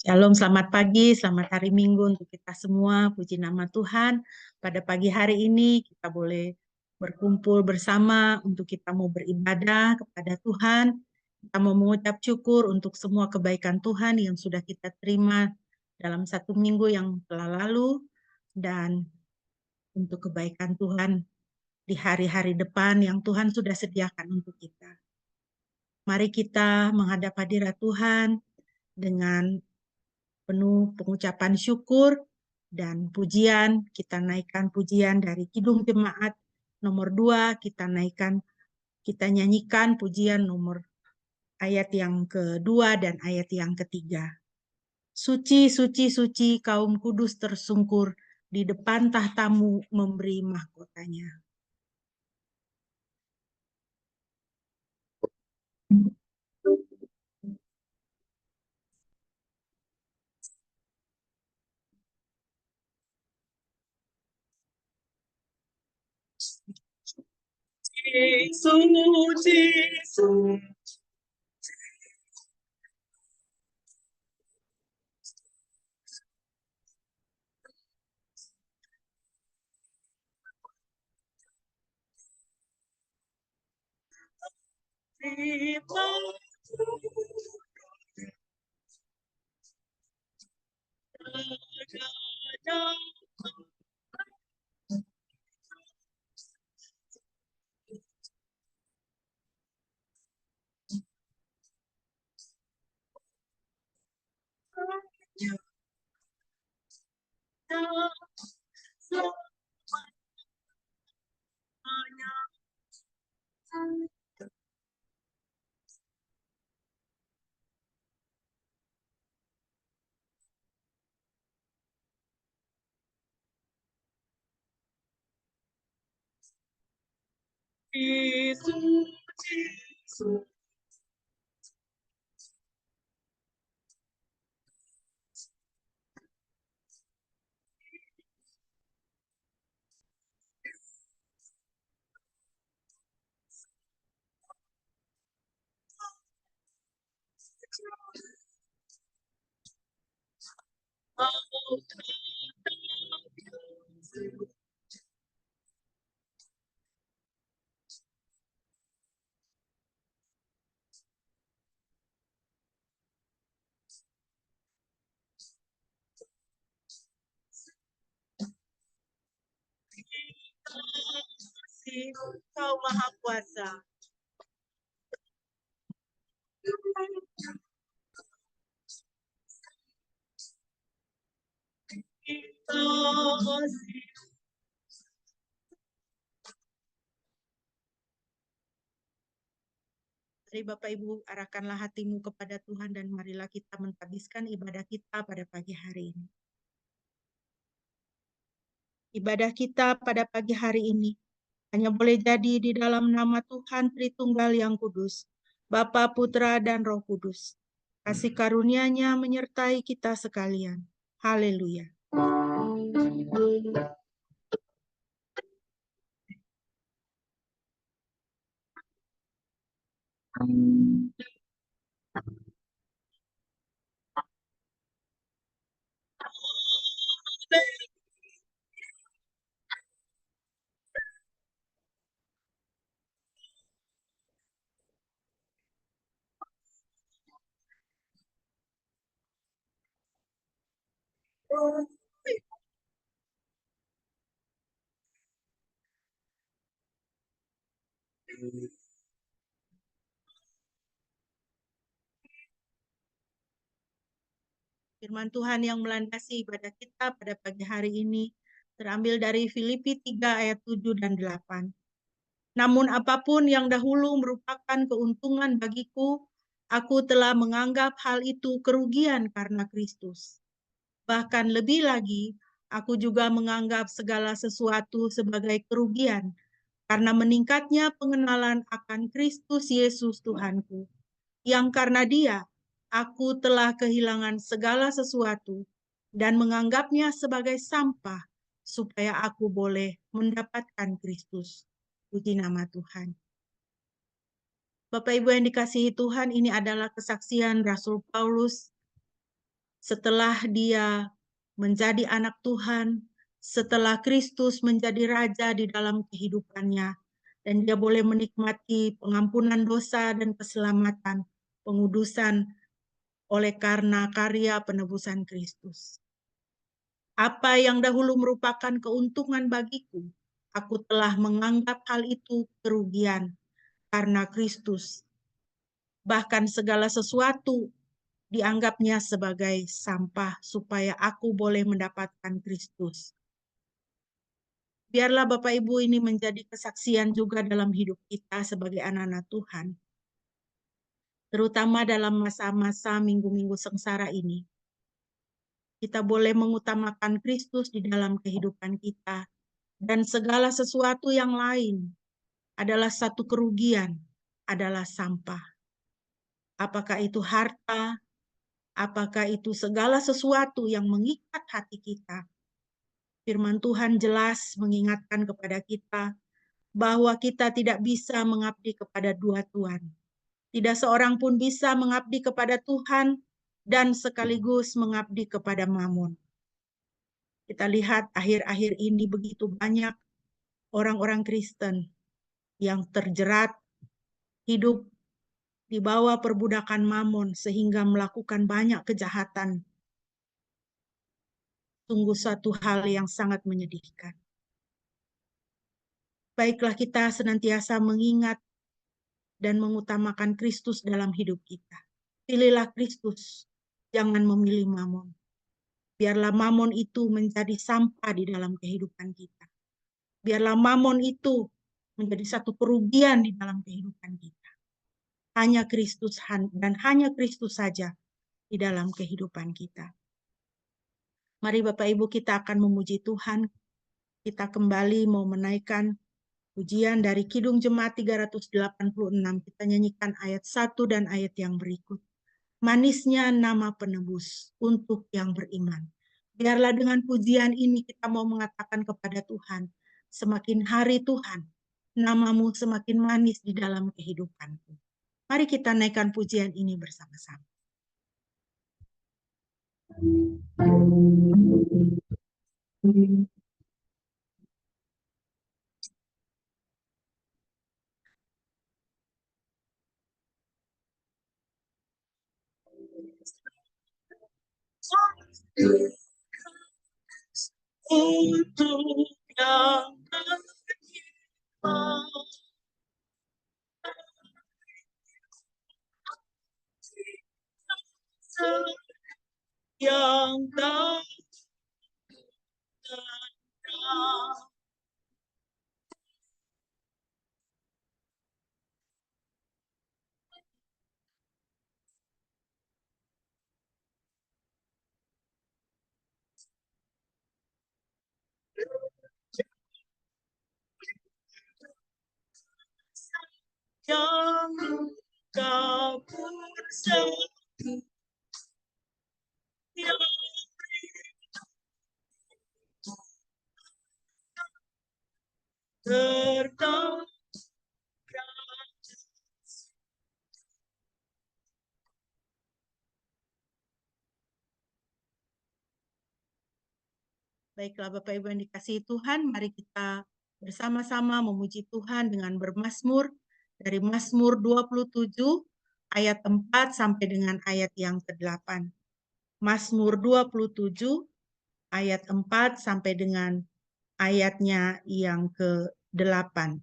Shalom, selamat pagi, selamat hari Minggu untuk kita semua. Puji nama Tuhan. Pada pagi hari ini kita boleh berkumpul bersama untuk kita mau beribadah kepada Tuhan. Kita mau mengucap syukur untuk semua kebaikan Tuhan yang sudah kita terima dalam satu minggu yang telah lalu. Dan untuk kebaikan Tuhan di hari-hari depan yang Tuhan sudah sediakan untuk kita. Mari kita menghadap hadirat Tuhan dengan penuh pengucapan syukur dan pujian. Kita naikkan pujian dari Kidung Jemaat nomor 2, kita nyanyikan pujian nomor ayat yang kedua dan ayat yang ketiga. Suci, suci, suci, kaum kudus tersungkur di depan tahtamu memberi mahkotanya. Suci, suci. Kau Maha Kuasa. Mari Bapak Ibu arahkanlah hatimu kepada Tuhan dan marilah kita mentadbiskan ibadah kita pada pagi hari ini. Ibadah kita pada pagi hari ini hanya boleh jadi di dalam nama Tuhan Tritunggal yang Kudus, Bapa, Putra, dan Roh Kudus. Kasih karunia-Nya menyertai kita sekalian. Haleluya. Firman Tuhan yang melandasi ibadah kita pada pagi hari ini terambil dari Filipi 3 ayat 7 dan 8. Namun apapun yang dahulu merupakan keuntungan bagiku, aku telah menganggap hal itu kerugian karena Kristus. Bahkan lebih lagi, aku juga menganggap segala sesuatu sebagai kerugian karena meningkatnya pengenalan akan Kristus Yesus Tuhanku, yang karena Dia aku telah kehilangan segala sesuatu dan menganggapnya sebagai sampah supaya aku boleh mendapatkan Kristus. Puji nama Tuhan. Bapak Ibu yang dikasihi Tuhan, ini adalah kesaksian Rasul Paulus setelah dia menjadi anak Tuhan, setelah Kristus menjadi raja di dalam kehidupannya, dan dia boleh menikmati pengampunan dosa dan keselamatan, pengudusan oleh karena karya penebusan Kristus. Apa yang dahulu merupakan keuntungan bagiku, aku telah menganggap hal itu kerugian karena Kristus. Bahkan segala sesuatu dianggapnya sebagai sampah supaya aku boleh mendapatkan Kristus. Biarlah Bapak Ibu ini menjadi kesaksian juga dalam hidup kita sebagai anak-anak Tuhan. Terutama dalam masa-masa minggu-minggu sengsara ini. Kita boleh mengutamakan Kristus di dalam kehidupan kita. Dan segala sesuatu yang lain adalah satu kerugian, adalah sampah. Apakah itu harta, apakah itu segala sesuatu yang mengikat hati kita. Firman Tuhan jelas mengingatkan kepada kita bahwa kita tidak bisa mengabdi kepada dua tuan. Tidak seorang pun bisa mengabdi kepada Tuhan dan sekaligus mengabdi kepada Mammon. Kita lihat akhir-akhir ini begitu banyak orang-orang Kristen yang terjerat hidup di bawah perbudakan Mammon sehingga melakukan banyak kejahatan. Sungguh suatu hal yang sangat menyedihkan. Baiklah kita senantiasa mengingat dan mengutamakan Kristus dalam hidup kita. Pilihlah Kristus, jangan memilih Mammon. Biarlah Mammon itu menjadi sampah di dalam kehidupan kita. Biarlah Mammon itu menjadi satu kerugian di dalam kehidupan kita. Hanya Kristus dan hanya Kristus saja di dalam kehidupan kita. Mari Bapak Ibu kita akan memuji Tuhan. Kita kembali mau menaikkan pujian dari Kidung Jemaat 386. Kita nyanyikan ayat 1 dan ayat yang berikut. Manisnya nama penebus untuk yang beriman. Biarlah dengan pujian ini kita mau mengatakan kepada Tuhan, semakin hari Tuhan, namamu semakin manis di dalam kehidupanku. Mari kita naikkan pujian ini bersama-sama. Untuk yang beriman, yang tak terang. Yang kau bersatu, yang tertawa. Baiklah Bapak Ibu yang dikasihi Tuhan, mari kita bersama-sama memuji Tuhan dengan bermazmur dari Mazmur 27 ayat 4 sampai dengan ayat yang ke-8. Mazmur 27 ayat 4 sampai dengan ayatnya yang ke-8.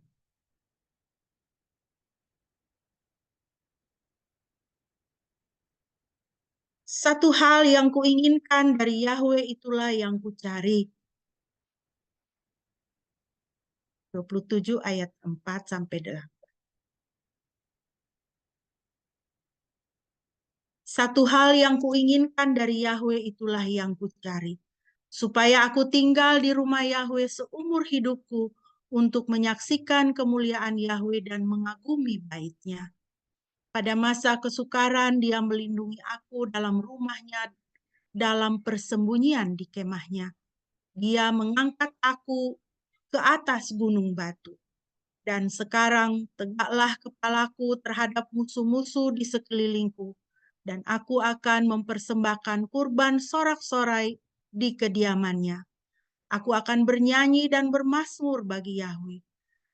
Satu hal yang kuinginkan dari Yahweh itulah yang kucari. 27 ayat 4 sampai 8. Satu hal yang kuinginkan dari Yahweh itulah yang kucari, supaya aku tinggal di rumah Yahweh seumur hidupku untuk menyaksikan kemuliaan Yahweh dan mengagumi bait-Nya. Pada masa kesukaran dia melindungi aku dalam rumahnya, dalam persembunyian di kemahnya. Dia mengangkat aku ke atas gunung batu. Dan sekarang tegaklah kepalaku terhadap musuh-musuh di sekelilingku. dan aku akan mempersembahkan kurban sorak-sorai di kediamannya. Aku akan bernyanyi dan bermazmur bagi Yahweh.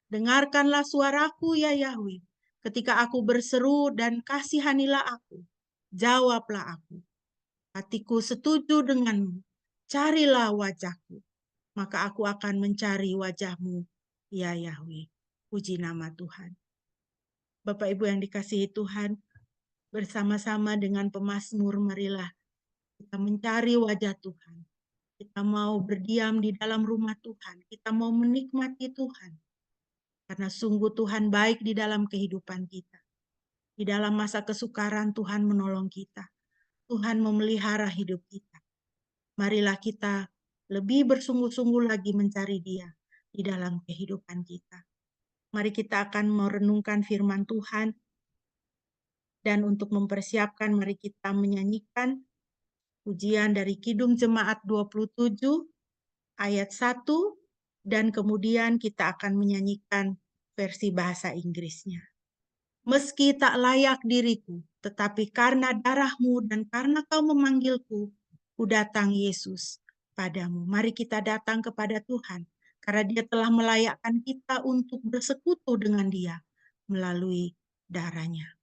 Dengarkanlah suaraku ya Yahweh, ketika aku berseru dan kasihanilah aku. Jawablah aku. Hatiku setuju denganmu. Carilah wajahku, maka aku akan mencari wajahmu, ya Yahweh. Puji nama Tuhan. Bapak Ibu yang dikasihi Tuhan, bersama-sama dengan pemazmur marilah kita mencari wajah Tuhan. Kita mau berdiam di dalam rumah Tuhan. Kita mau menikmati Tuhan. Karena sungguh Tuhan baik di dalam kehidupan kita. Di dalam masa kesukaran Tuhan menolong kita. Tuhan memelihara hidup kita. Marilah kita lebih bersungguh-sungguh lagi mencari Dia di dalam kehidupan kita. Mari kita akan merenungkan firman Tuhan. Dan untuk mempersiapkan, mari kita menyanyikan pujian dari Kidung Jemaat 27 ayat 1, dan kemudian kita akan menyanyikan versi bahasa Inggrisnya. Meski tak layak diriku, tetapi karena darahmu dan karena kau memanggilku, ku datang Yesus padamu. Mari kita datang kepada Tuhan, karena Dia telah melayakkan kita untuk bersekutu dengan Dia melalui darahnya.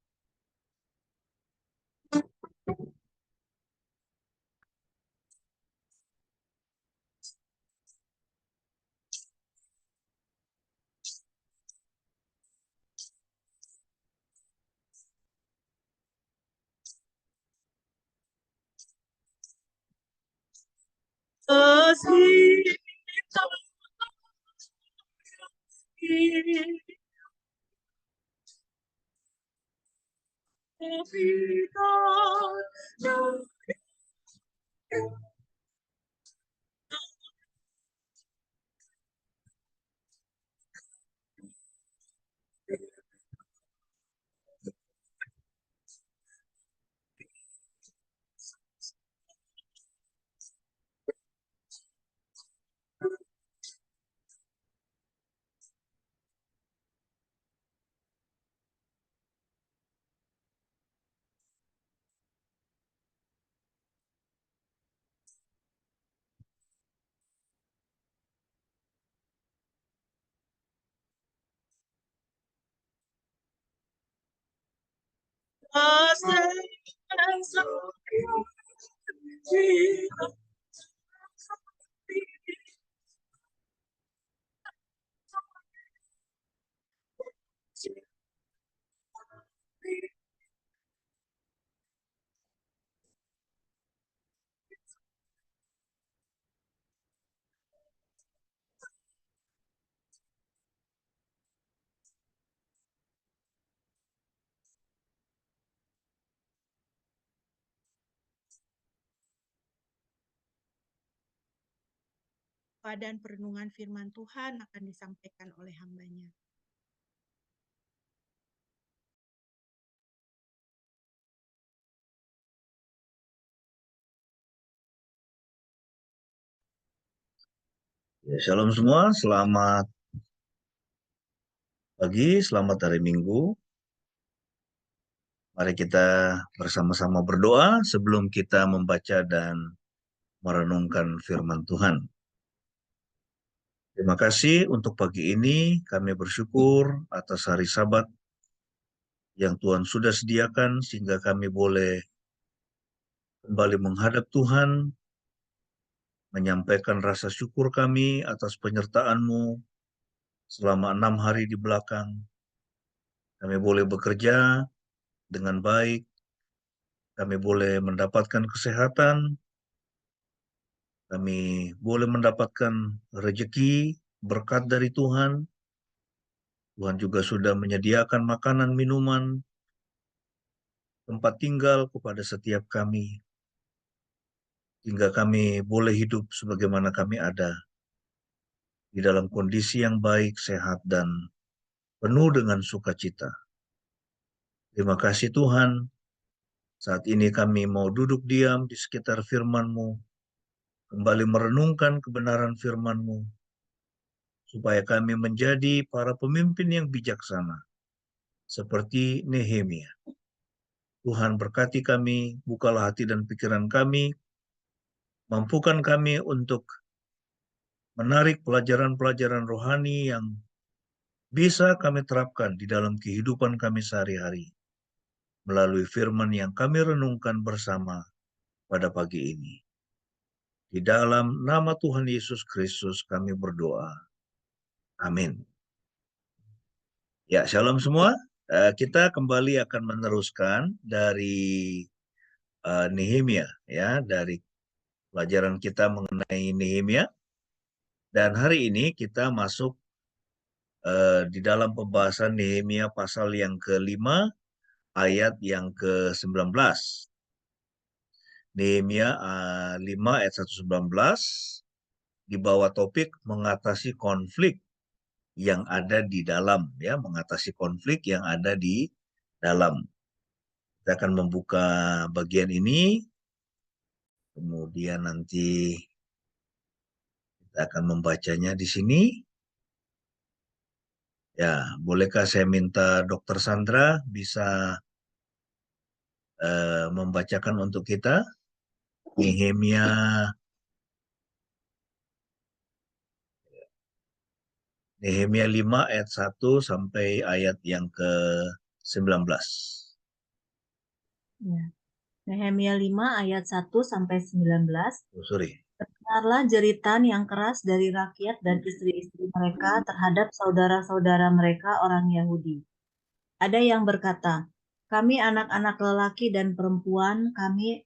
Dan perenungan firman Tuhan akan disampaikan oleh hambanya. Shalom semua, selamat pagi, selamat hari Minggu. Mari kita bersama-sama berdoa sebelum kita membaca dan merenungkan firman Tuhan. Terima kasih untuk pagi ini, kami bersyukur atas hari Sabat yang Tuhan sudah sediakan sehingga kami boleh kembali menghadap Tuhan, menyampaikan rasa syukur kami atas penyertaan-Mu selama 6 hari di belakang. Kami boleh bekerja dengan baik, kami boleh mendapatkan kesehatan, kami boleh mendapatkan rezeki, berkat dari Tuhan. Tuhan juga sudah menyediakan makanan, minuman, tempat tinggal kepada setiap kami, hingga kami boleh hidup sebagaimana kami ada, di dalam kondisi yang baik, sehat, dan penuh dengan sukacita. Terima kasih Tuhan, saat ini kami mau duduk diam di sekitar firman-Mu, kembali merenungkan kebenaran firman-Mu, supaya kami menjadi para pemimpin yang bijaksana, seperti Nehemia. Tuhan berkati kami, bukalah hati dan pikiran kami, mampukan kami untuk menarik pelajaran-pelajaran rohani yang bisa kami terapkan di dalam kehidupan kami sehari-hari melalui firman yang kami renungkan bersama pada pagi ini. Di dalam nama Tuhan Yesus Kristus kami berdoa. Amin. Ya, shalom semua. Kita kembali akan meneruskan dari Nehemia, ya, dari pelajaran kita mengenai Nehemia. Dan hari ini kita masuk di dalam pembahasan Nehemia pasal yang ke-5, ayat yang ke-19. Nehemia 5 ayat 1-19 di bawah topik mengatasi konflik yang ada di dalam, ya, mengatasi konflik yang ada di dalam. Kita akan membuka bagian ini, kemudian nanti kita akan membacanya di sini. Ya, bolehkah saya minta Dr. Sandra bisa membacakan untuk kita Nehemia Nehemia 5 ayat 1 sampai ayat yang ke-19. Ya. Nehemia 5 ayat 1 sampai 19. Oh, sorry. Dengarlah jeritan yang keras dari rakyat dan istri-istri mereka terhadap saudara-saudara mereka orang Yahudi. Ada yang berkata, kami anak-anak lelaki dan perempuan kami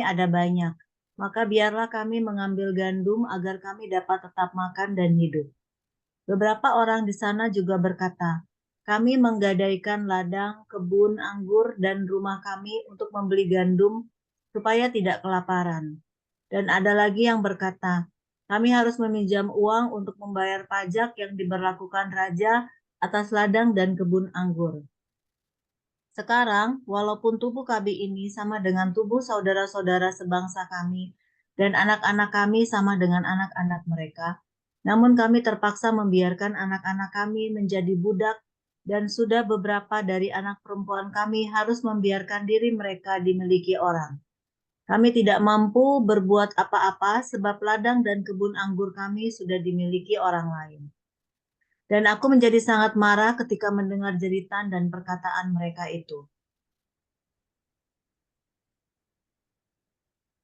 ada banyak. Maka biarlah kami mengambil gandum agar kami dapat tetap makan dan hidup. Beberapa orang di sana juga berkata, kami menggadaikan ladang, kebun, anggur, dan rumah kami untuk membeli gandum supaya tidak kelaparan. Dan ada lagi yang berkata, kami harus meminjam uang untuk membayar pajak yang diberlakukan raja atas ladang dan kebun anggur. Sekarang, walaupun tubuh kami ini sama dengan tubuh saudara-saudara sebangsa kami, dan anak-anak kami sama dengan anak-anak mereka, namun kami terpaksa membiarkan anak-anak kami menjadi budak, dan sudah beberapa dari anak perempuan kami harus membiarkan diri mereka dimiliki orang. Kami tidak mampu berbuat apa-apa sebab ladang dan kebun anggur kami sudah dimiliki orang lain. Dan aku menjadi sangat marah ketika mendengar jeritan dan perkataan mereka itu.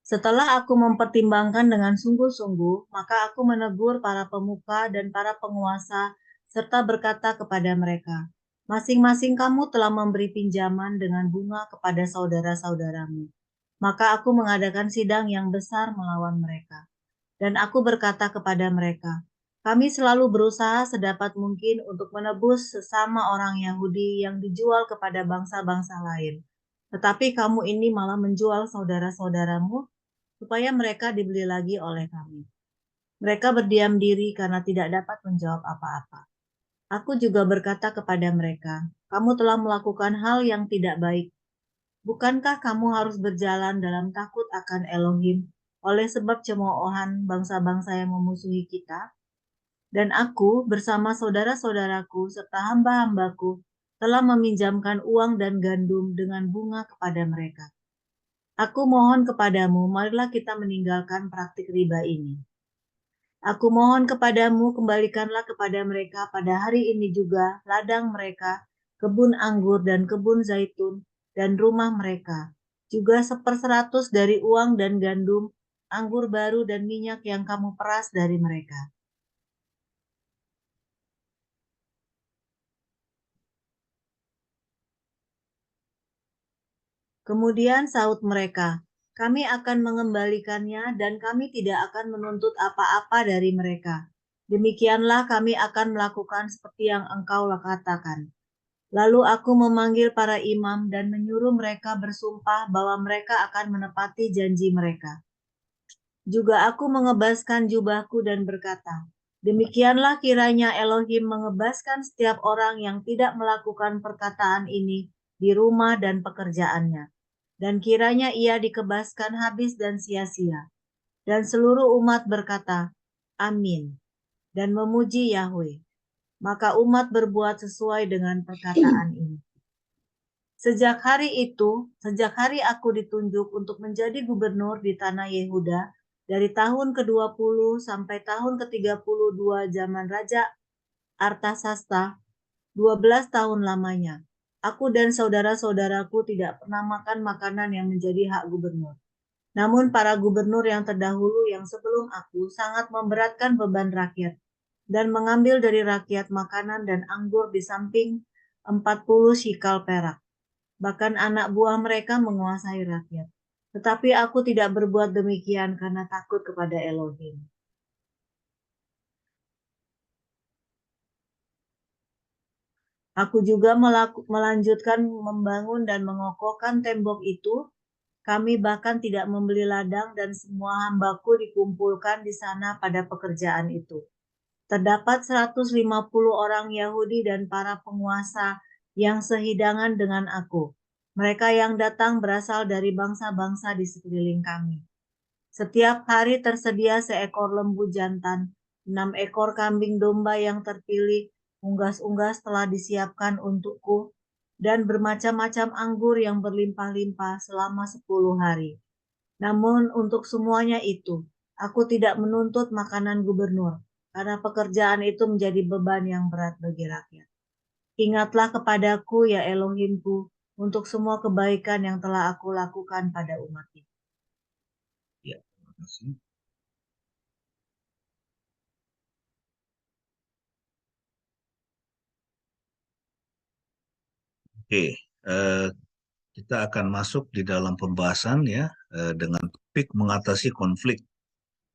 Setelah aku mempertimbangkan dengan sungguh-sungguh, maka aku menegur para pemuka dan para penguasa serta berkata kepada mereka, masing-masing kamu telah memberi pinjaman dengan bunga kepada saudara-saudaramu. Maka aku mengadakan sidang yang besar melawan mereka. Dan aku berkata kepada mereka, kami selalu berusaha sedapat mungkin untuk menebus sesama orang Yahudi yang dijual kepada bangsa-bangsa lain. Tetapi kamu ini malah menjual saudara-saudaramu supaya mereka dibeli lagi oleh kami. Mereka berdiam diri karena tidak dapat menjawab apa-apa. Aku juga berkata kepada mereka, kamu telah melakukan hal yang tidak baik. Bukankah kamu harus berjalan dalam takut akan Elohim oleh sebab cemoohan bangsa-bangsa yang memusuhi kita? Dan aku bersama saudara-saudaraku serta hamba-hambaku telah meminjamkan uang dan gandum dengan bunga kepada mereka. Aku mohon kepadamu, marilah kita meninggalkan praktik riba ini. Aku mohon kepadamu, kembalikanlah kepada mereka pada hari ini juga ladang mereka, kebun anggur dan kebun zaitun, dan rumah mereka. Juga 1/100 dari uang dan gandum, anggur baru dan minyak yang kamu peras dari mereka. Kemudian saut mereka, kami akan mengembalikannya dan kami tidak akan menuntut apa-apa dari mereka. Demikianlah kami akan melakukan seperti yang engkau katakan. Lalu aku memanggil para imam dan menyuruh mereka bersumpah bahwa mereka akan menepati janji mereka. Juga aku mengebaskan jubahku dan berkata, demikianlah kiranya Elohim mengebaskan setiap orang yang tidak melakukan perkataan ini di rumah dan pekerjaannya. Dan kiranya ia dikebaskan habis dan sia-sia. Dan seluruh umat berkata, Amin, dan memuji Yahweh. Maka umat berbuat sesuai dengan perkataan ini. Sejak hari aku ditunjuk untuk menjadi gubernur di tanah Yehuda, dari tahun ke-20 sampai tahun ke-32 zaman Raja Artasasta, 12 tahun lamanya. Aku dan saudara-saudaraku tidak pernah makan makanan yang menjadi hak gubernur. Namun para gubernur yang terdahulu yang sebelum aku sangat memberatkan beban rakyat dan mengambil dari rakyat makanan dan anggur di samping 40 shikal perak. Bahkan anak buah mereka menguasai rakyat. Tetapi aku tidak berbuat demikian karena takut kepada Elohim. Aku juga melanjutkan membangun dan mengokohkan tembok itu. Kami bahkan tidak membeli ladang dan semua hambaku dikumpulkan di sana pada pekerjaan itu. Terdapat 150 orang Yahudi dan para penguasa yang sehidangan dengan aku. Mereka yang datang berasal dari bangsa-bangsa di sekeliling kami. Setiap hari tersedia seekor lembu jantan, 6 ekor kambing domba yang terpilih, unggas-unggas telah disiapkan untukku, dan bermacam-macam anggur yang berlimpah-limpah selama 10 hari. Namun untuk semuanya itu, aku tidak menuntut makanan gubernur, karena pekerjaan itu menjadi beban yang berat bagi rakyat. Ingatlah kepadaku, ya Elohimku, untuk semua kebaikan yang telah aku lakukan pada umat ini. Ya, terima kasih. Oke, kita akan masuk di dalam pembahasan ya dengan topik mengatasi konflik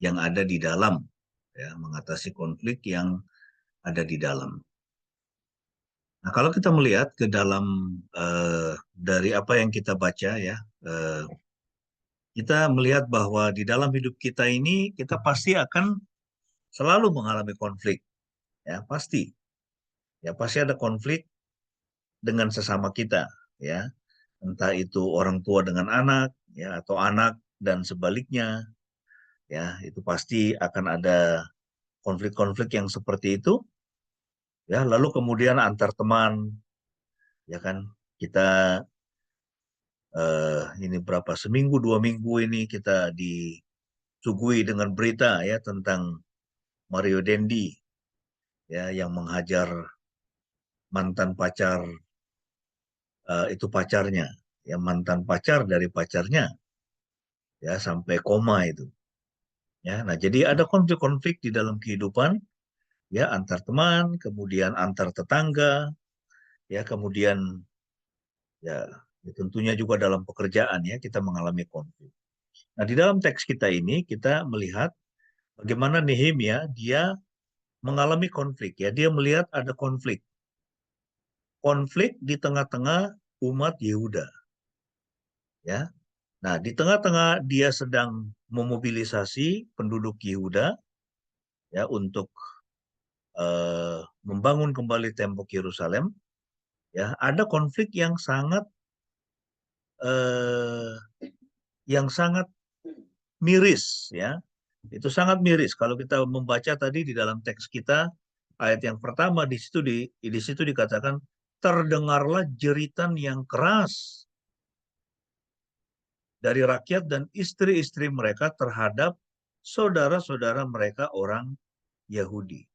yang ada di dalam, ya, mengatasi konflik yang ada di dalam. Nah, kalau kita melihat ke dalam dari apa yang kita baca ya, kita melihat bahwa di dalam hidup kita ini kita pasti akan selalu mengalami konflik, ya pasti ada konflik dengan sesama kita, ya, entah itu orang tua dengan anak, ya, atau anak dan sebaliknya, ya, itu pasti akan ada konflik-konflik yang seperti itu, ya, lalu kemudian antar teman, ya kan, kita ini berapa seminggu 2 minggu ini kita disuguhi dengan berita ya tentang Mario Dendi, ya, yang menghajar mantan pacar itu pacarnya, ya, mantan pacar dari pacarnya, ya, sampai koma itu, ya. Nah, jadi ada konflik-konflik di dalam kehidupan, ya, antar teman, kemudian antar tetangga, ya, kemudian ya tentunya juga dalam pekerjaan, ya, kita mengalami konflik. Nah, di dalam teks kita ini kita melihat bagaimana Nehemia dia mengalami konflik, ya, dia melihat ada konflik di tengah-tengah umat Yehuda, ya. Nah, di tengah-tengah dia sedang memobilisasi penduduk Yehuda, ya, untuk membangun kembali tembok Yerusalem, ya, ada konflik yang sangat miris, ya. Itu sangat miris kalau kita membaca tadi di dalam teks kita ayat yang pertama di situ dikatakan terdengarlah jeritan yang keras dari rakyat dan istri-istri mereka terhadap saudara-saudara mereka orang Yahudi.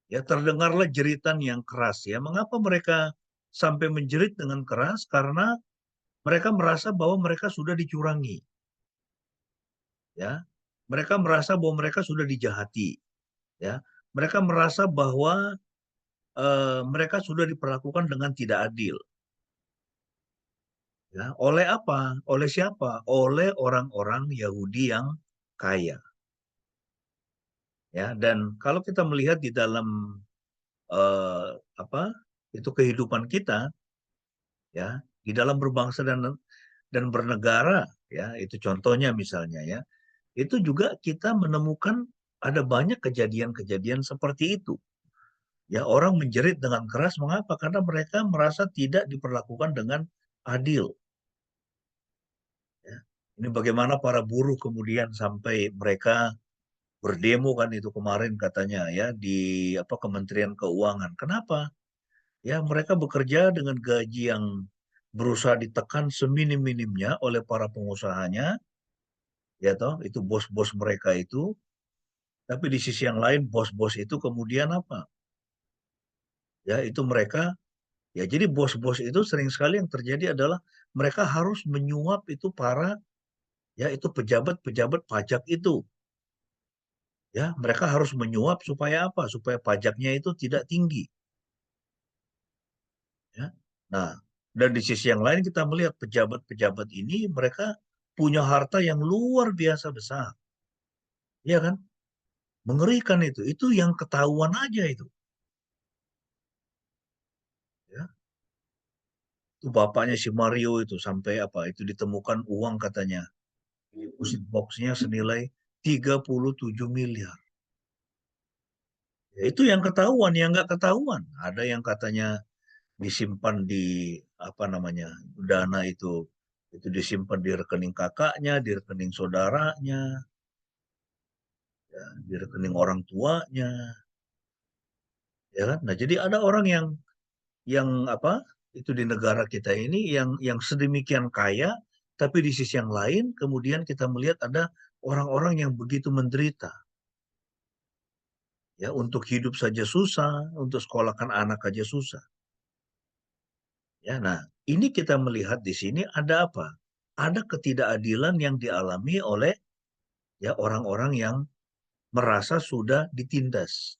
Ya, terdengarlah jeritan yang keras, ya. Mengapa mereka sampai menjerit dengan keras? Karena mereka merasa bahwa mereka sudah dicurangi. Ya. Mereka merasa bahwa mereka sudah dijahati, ya. Mereka merasa bahwa mereka sudah diperlakukan dengan tidak adil. Ya, oleh apa? Oleh siapa? Oleh orang-orang Yahudi yang kaya. Ya, dan kalau kita melihat di dalam itu kehidupan kita, ya, di dalam berbangsa dan bernegara, ya, itu contohnya misalnya, ya, itu juga kita menemukan ada banyak kejadian-kejadian seperti itu. Ya, orang menjerit dengan keras, mengapa? Karena mereka merasa tidak diperlakukan dengan adil. Ya. Ini bagaimana para buruh kemudian sampai mereka berdemo kan itu kemarin katanya ya di Kementerian Keuangan. Kenapa? Ya, mereka bekerja dengan gaji yang berusaha ditekan seminim-minimnya oleh para pengusahanya, ya toh, itu bos-bos mereka itu. Tapi di sisi yang lain bos-bos itu kemudian apa? Ya, itu mereka, ya jadi bos-bos itu sering sekali yang terjadi adalah mereka harus menyuap itu para, ya itu pejabat-pejabat pajak itu. Ya, mereka harus menyuap supaya apa? Supaya pajaknya itu tidak tinggi. Ya. Nah, dan di sisi yang lain kita melihat pejabat-pejabat ini mereka punya harta yang luar biasa besar. Ya kan? Mengerikan itu. Itu yang ketahuan aja itu. Ya. Itu bapaknya si Mario itu sampai apa? Itu ditemukan uang katanya. Deposit boxnya senilai 37 miliar. Ya, itu yang ketahuan, yang nggak ketahuan. Ada yang katanya disimpan di apa namanya dana itu disimpan di rekening kakaknya, di rekening saudaranya, ya, di rekening orang tuanya, ya kan? Nah, jadi ada orang yang apa itu di negara kita ini yang sedemikian kaya, tapi di sisi yang lain kemudian kita melihat ada orang-orang yang begitu menderita. Ya, untuk hidup saja susah, untuk sekolahkan anak aja susah. Ya, nah, ini kita melihat di sini ada apa? Ada ketidakadilan yang dialami oleh ya orang-orang yang merasa sudah ditindas.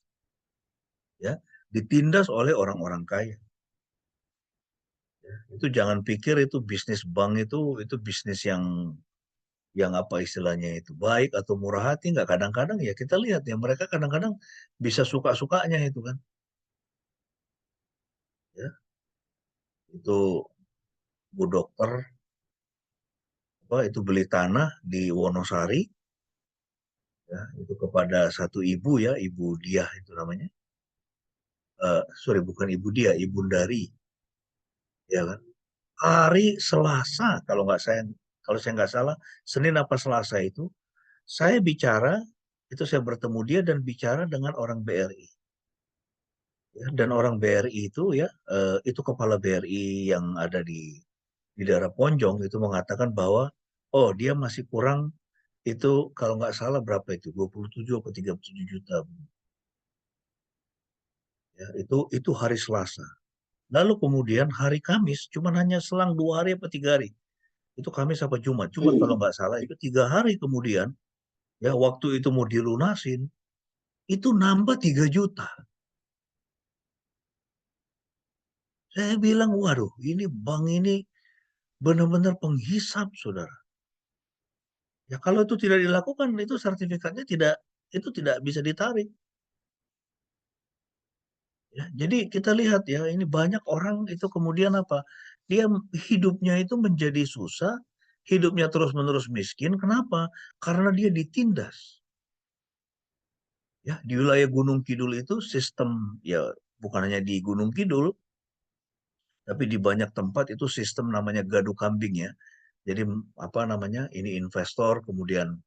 Ya, ditindas oleh orang-orang kaya. Ya, itu jangan pikir itu bisnis bank itu bisnis yang apa istilahnya itu baik atau murah hati, nggak. Kadang-kadang ya kita lihat ya mereka kadang-kadang bisa suka-sukanya itu kan. Ya, itu Bu Dokter apa itu beli tanah di Wonosari, ya itu kepada satu ibu, ya Ibu Diah itu namanya. Sorry, bukan Ibu Diah, Ibu Dari, ya kan. Hari Selasa kalau saya nggak salah, Senin apa Selasa itu saya bicara, itu saya bertemu dia dan bicara dengan orang BRI, ya, dan orang BRI itu ya itu kepala BRI yang ada di daerah Ponjong itu mengatakan bahwa oh dia masih kurang itu kalau nggak salah berapa itu 27 atau 37 juta, ya itu hari Selasa. Lalu kemudian hari Kamis cuma hanya selang 2 hari apa 3 hari, itu Kamis apa Jumat kalau nggak salah, itu 3 hari kemudian ya waktu itu mau dilunasin itu nambah 3 juta. Saya bilang waduh ini bank ini benar-benar penghisap saudara. Ya kalau itu tidak dilakukan itu sertifikatnya tidak bisa ditarik. Ya, jadi kita lihat ya ini banyak orang itu kemudian apa dia hidupnya itu menjadi susah, hidupnya terus-menerus miskin. Kenapa? Karena dia ditindas. Ya, di wilayah Gunung Kidul itu sistem ya bukan hanya di Gunung Kidul, tapi di banyak tempat itu sistem namanya gadu kambing ya. Jadi apa namanya? Ini investor kemudian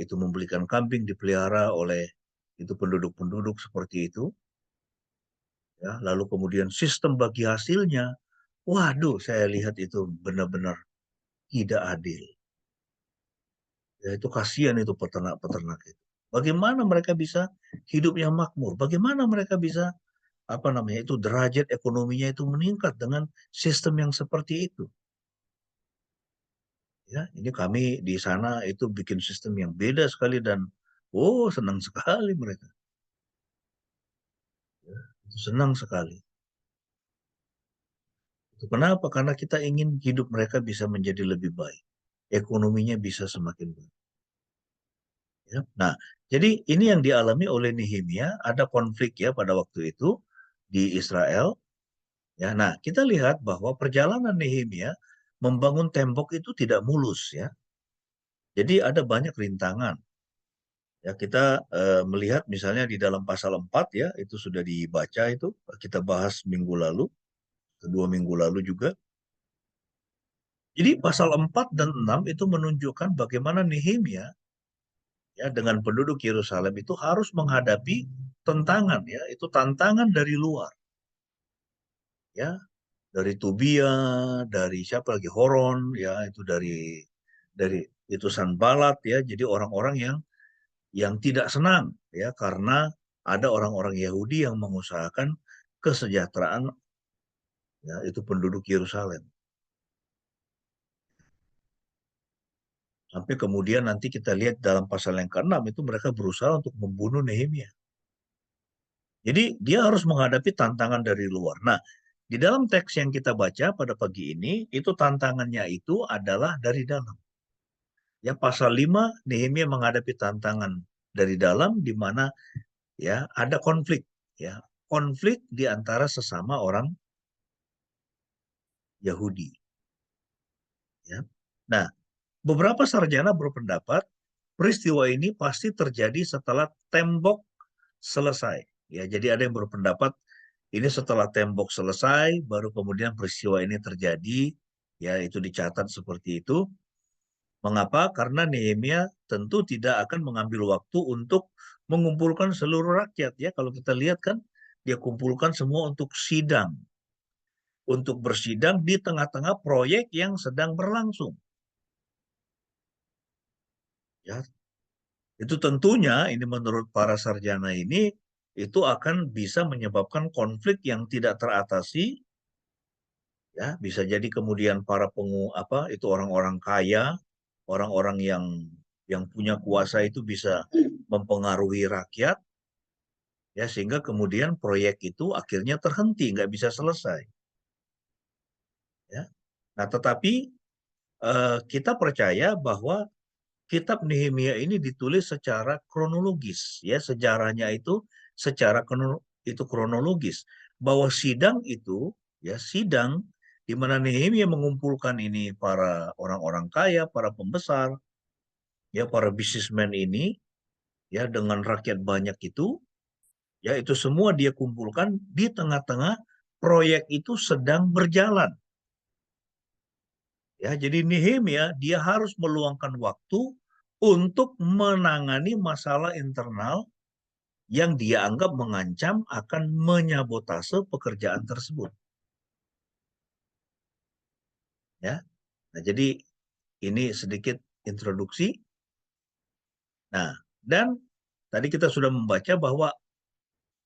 itu membelikan kambing dipelihara oleh itu penduduk-penduduk seperti itu, ya. Lalu kemudian sistem bagi hasilnya, waduh, saya lihat itu benar-benar tidak adil. Ya, itu kasihan itu peternak-peternak itu. Bagaimana mereka bisa hidupnya makmur? Bagaimana mereka bisa apa namanya itu derajat ekonominya itu meningkat dengan sistem yang seperti itu. Ya, ini kami di sana itu bikin sistem yang beda sekali dan oh senang sekali mereka. Ya, itu senang sekali. Itu kenapa? Karena kita ingin hidup mereka bisa menjadi lebih baik. Ekonominya bisa semakin baik. Ya. Nah, jadi ini yang dialami oleh Nehemia, ada konflik ya pada waktu itu di Israel. Ya, nah kita lihat bahwa perjalanan Nehemia membangun tembok itu tidak mulus ya. Jadi ada banyak rintangan. Ya, kita melihat misalnya di dalam pasal 4 ya, itu sudah dibaca itu, kita bahas minggu lalu, 2 minggu lalu juga. Jadi pasal 4 dan 6 itu menunjukkan bagaimana Nehemia ya dengan penduduk Yerusalem itu harus menghadapi tantangan ya, itu tantangan dari luar. Ya, dari Tobia, dari siapa lagi, Horon, ya itu dari itu Sanballat, ya. Jadi orang-orang yang tidak senang, ya, karena ada orang-orang Yahudi yang mengusahakan kesejahteraan, ya, itu penduduk Yerusalem. Sampai kemudian nanti kita lihat dalam pasal yang ke-6 itu mereka berusaha untuk membunuh Nehemia. Jadi dia harus menghadapi tantangan dari luar. Nah, di dalam teks yang kita baca pada pagi ini, itu tantangannya itu adalah dari dalam. Ya, pasal 5, Nehemia menghadapi tantangan dari dalam, di mana ya ada konflik, ya, konflik di antara sesama orang Yahudi. Ya. Nah, beberapa sarjana berpendapat peristiwa ini pasti terjadi setelah tembok selesai. Ya, jadi ada yang berpendapat ini setelah tembok selesai, baru kemudian peristiwa ini terjadi. Ya, itu dicatat seperti itu. Mengapa? Karena Nehemia tentu tidak akan mengambil waktu untuk mengumpulkan seluruh rakyat. Ya, kalau kita lihat kan, dia kumpulkan semua untuk sidang. Untuk bersidang di tengah-tengah proyek yang sedang berlangsung. Ya, itu tentunya ini menurut para sarjana ini itu akan bisa menyebabkan konflik yang tidak teratasi. Ya, bisa jadi kemudian para itu orang-orang kaya, orang-orang yang punya kuasa itu bisa mempengaruhi rakyat, ya, sehingga kemudian proyek itu akhirnya terhenti, nggak bisa selesai. Ya. Nah, tetapi kita percaya bahwa kitab Nehemia ini ditulis secara kronologis, ya, sejarahnya itu secara kronologis, bahwa sidang itu, ya, sidang di mana Nehemia mengumpulkan ini para orang-orang kaya, para pembesar, ya, para bisnismen ini, ya, dengan rakyat banyak itu, ya, itu semua dia kumpulkan di tengah-tengah proyek itu sedang berjalan. Ya, jadi Nehemia dia harus meluangkan waktu untuk menangani masalah internal yang dia anggap mengancam akan menyabotase pekerjaan tersebut. Ya, nah, jadi ini sedikit introduksi. Nah, dan tadi kita sudah membaca bahwa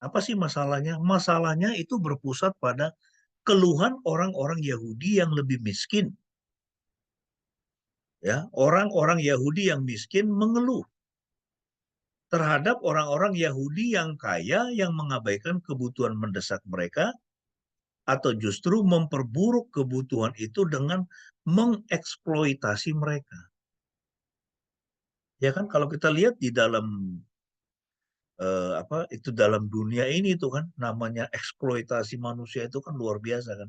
apa sih masalahnya? Masalahnya itu berpusat pada keluhan orang-orang Yahudi yang lebih miskin. Ya, orang-orang Yahudi yang miskin mengeluh terhadap orang-orang Yahudi yang kaya yang mengabaikan kebutuhan mendesak mereka atau justru memperburuk kebutuhan itu dengan mengeksploitasi mereka. Ya kan, kalau kita lihat di dalam itu dalam dunia ini itu kan namanya eksploitasi manusia itu kan luar biasa kan.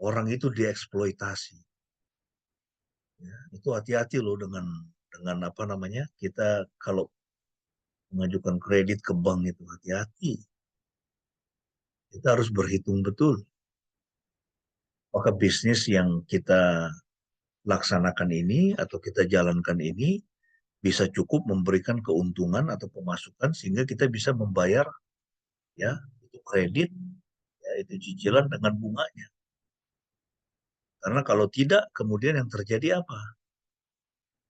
Orang itu dieksploitasi. Ya, itu hati-hati loh dengan apa namanya, kita kalau mengajukan kredit ke bank itu hati-hati. Kita harus berhitung betul. Apakah bisnis yang kita laksanakan ini atau kita jalankan ini bisa cukup memberikan keuntungan atau pemasukan sehingga kita bisa membayar, ya, itu kredit, ya, itu cicilan dengan bunganya. Karena kalau tidak, kemudian yang terjadi apa?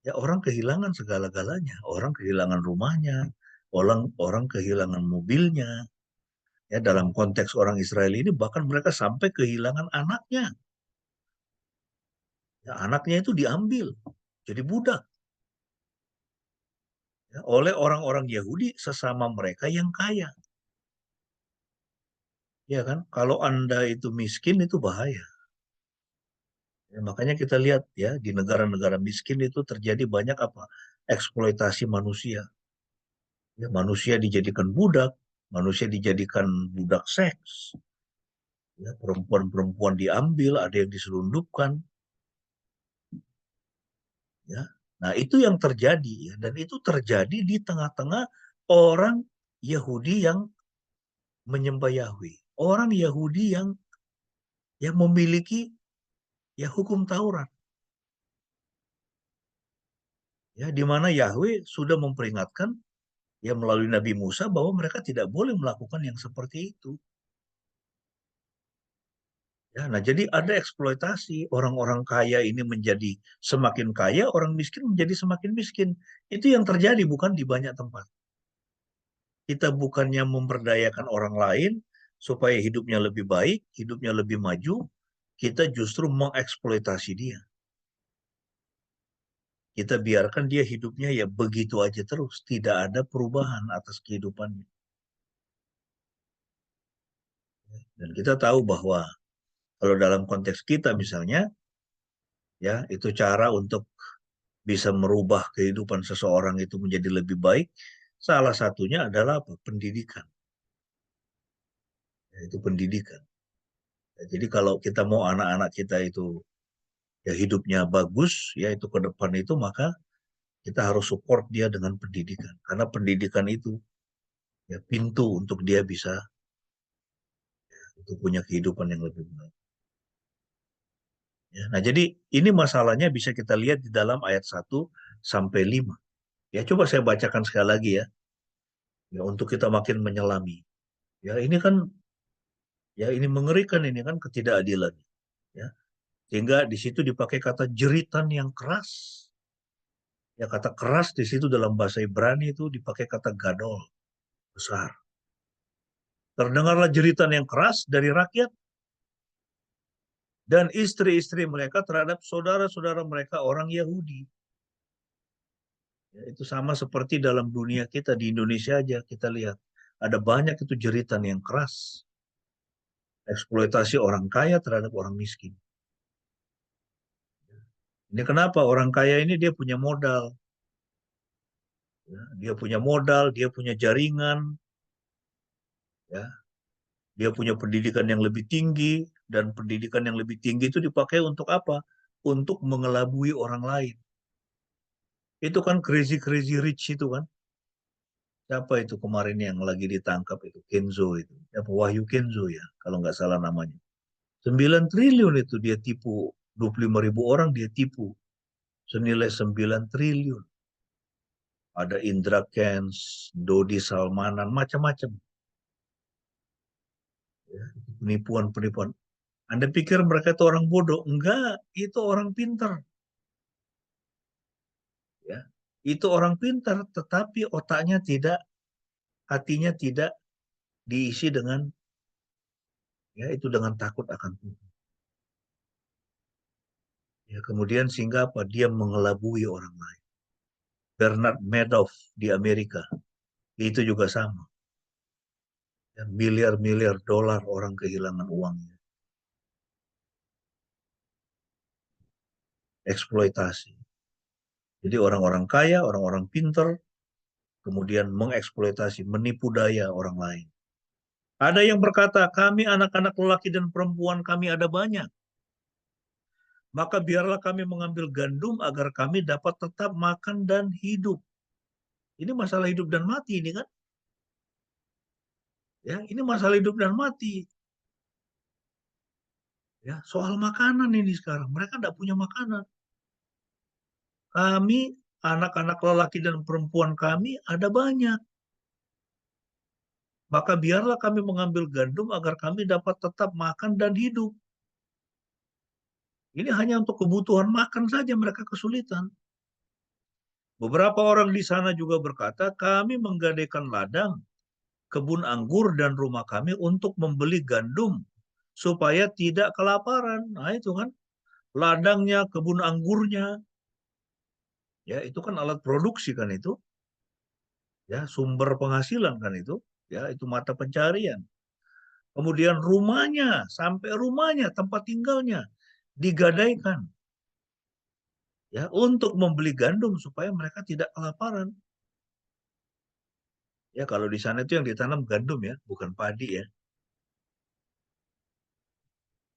Ya, orang kehilangan segala-galanya. Orang kehilangan rumahnya, orang kehilangan mobilnya. Ya, dalam konteks orang Israel ini bahkan mereka sampai kehilangan anaknya. Ya, anaknya itu diambil jadi budak, ya, oleh orang-orang Yahudi sesama mereka yang kaya. Ya kan, kalau Anda itu miskin itu bahaya. Ya, makanya kita lihat ya di negara-negara miskin itu terjadi banyak apa? Eksploitasi manusia. Ya, manusia dijadikan budak, manusia dijadikan budak seks. Ya, perempuan-perempuan diambil, ada yang diselundupkan. Ya. Nah, itu yang terjadi, ya, dan itu terjadi di tengah-tengah orang Yahudi yang menyembah Yahweh. Orang Yahudi yang memiliki, ya, hukum Taurat. Ya, di mana Yahweh sudah memperingatkan ya melalui Nabi Musa bahwa mereka tidak boleh melakukan yang seperti itu. Ya, nah jadi ada eksploitasi, orang-orang kaya ini menjadi semakin kaya, orang miskin menjadi semakin miskin. Itu yang terjadi bukan di banyak tempat. Kita bukannya memberdayakan orang lain supaya hidupnya lebih baik, hidupnya lebih maju, kita justru mengeksploitasi dia. Kita biarkan dia hidupnya ya begitu aja terus, tidak ada perubahan atas kehidupannya. Dan kita tahu bahwa kalau dalam konteks kita misalnya, ya itu cara untuk bisa merubah kehidupan seseorang itu menjadi lebih baik. Salah satunya adalah apa? Pendidikan. Ya, itu pendidikan. Ya, jadi kalau kita mau anak-anak kita itu ya hidupnya bagus, ya itu ke depan itu, maka kita harus support dia dengan pendidikan. Karena pendidikan itu ya pintu untuk dia bisa untuk punya kehidupan yang lebih baik. Ya, nah, jadi ini masalahnya bisa kita lihat di dalam ayat 1 sampai 5. Ya, coba saya bacakan sekali lagi ya. Ya, untuk kita makin menyelami. Ya, ini kan ya ini mengerikan, ini kan ketidakadilan. Ya, sehingga di situ dipakai kata jeritan yang keras. Ya, kata keras di situ dalam bahasa Ibrani itu dipakai kata gadol, besar. Terdengarlah jeritan yang keras dari rakyat dan istri-istri mereka terhadap saudara-saudara mereka orang Yahudi. Ya, itu sama seperti dalam dunia kita di Indonesia aja kita lihat. Ada banyak itu jeritan yang keras. Eksploitasi orang kaya terhadap orang miskin. Ini kenapa orang kaya ini dia punya modal. Ya, dia punya modal, dia punya jaringan. Ya, dia punya pendidikan yang lebih tinggi. Dan pendidikan yang lebih tinggi itu dipakai untuk apa? Untuk mengelabui orang lain. Itu kan crazy rich itu kan. Siapa itu kemarin yang lagi ditangkap itu? Kenzo itu. Siapa? Wahyu Kenzo ya, kalau nggak salah namanya. 9 triliun itu dia tipu. 25.000 orang dia tipu. Senilai 9 triliun. Ada Indra Kents, Dodi Salmanan, macam-macam. Ya, penipuan-penipuan. Anda pikir mereka itu orang bodoh? Enggak, itu orang pintar. Ya, itu orang pintar, tetapi otaknya tidak, hatinya tidak diisi dengan, ya itu dengan takut akan Tuhan. Ya, kemudian sehingga apa? Dia mengelabui orang lain. Bernard Madoff di Amerika, itu juga sama. Ya, miliar-miliar dolar orang kehilangan uangnya. Eksploitasi. Jadi orang-orang kaya, orang-orang pintar, kemudian mengeksploitasi, menipu daya orang lain. Ada yang berkata, kami anak-anak lelaki dan perempuan kami ada banyak. Maka biarlah kami mengambil gandum agar kami dapat tetap makan dan hidup. Ini masalah hidup dan mati ini kan. Ya, ini masalah hidup dan mati. Ya, soal makanan ini sekarang. Mereka tidak punya makanan. Kami, anak-anak lelaki dan perempuan kami ada banyak. Maka biarlah kami mengambil gandum agar kami dapat tetap makan dan hidup. Ini hanya untuk kebutuhan makan saja mereka kesulitan. Beberapa orang di sana juga berkata, kami menggadaikan ladang, kebun anggur dan rumah kami untuk membeli gandum supaya tidak kelaparan. Nah itu kan, ladangnya, kebun anggurnya, ya itu kan alat produksi kan itu, ya sumber penghasilan kan itu, ya itu mata pencarian. Kemudian rumahnya, sampai rumahnya, tempat tinggalnya digadaikan, ya untuk membeli gandum supaya mereka tidak kelaparan. Ya kalau di sana itu yang ditanam gandum ya, bukan padi ya.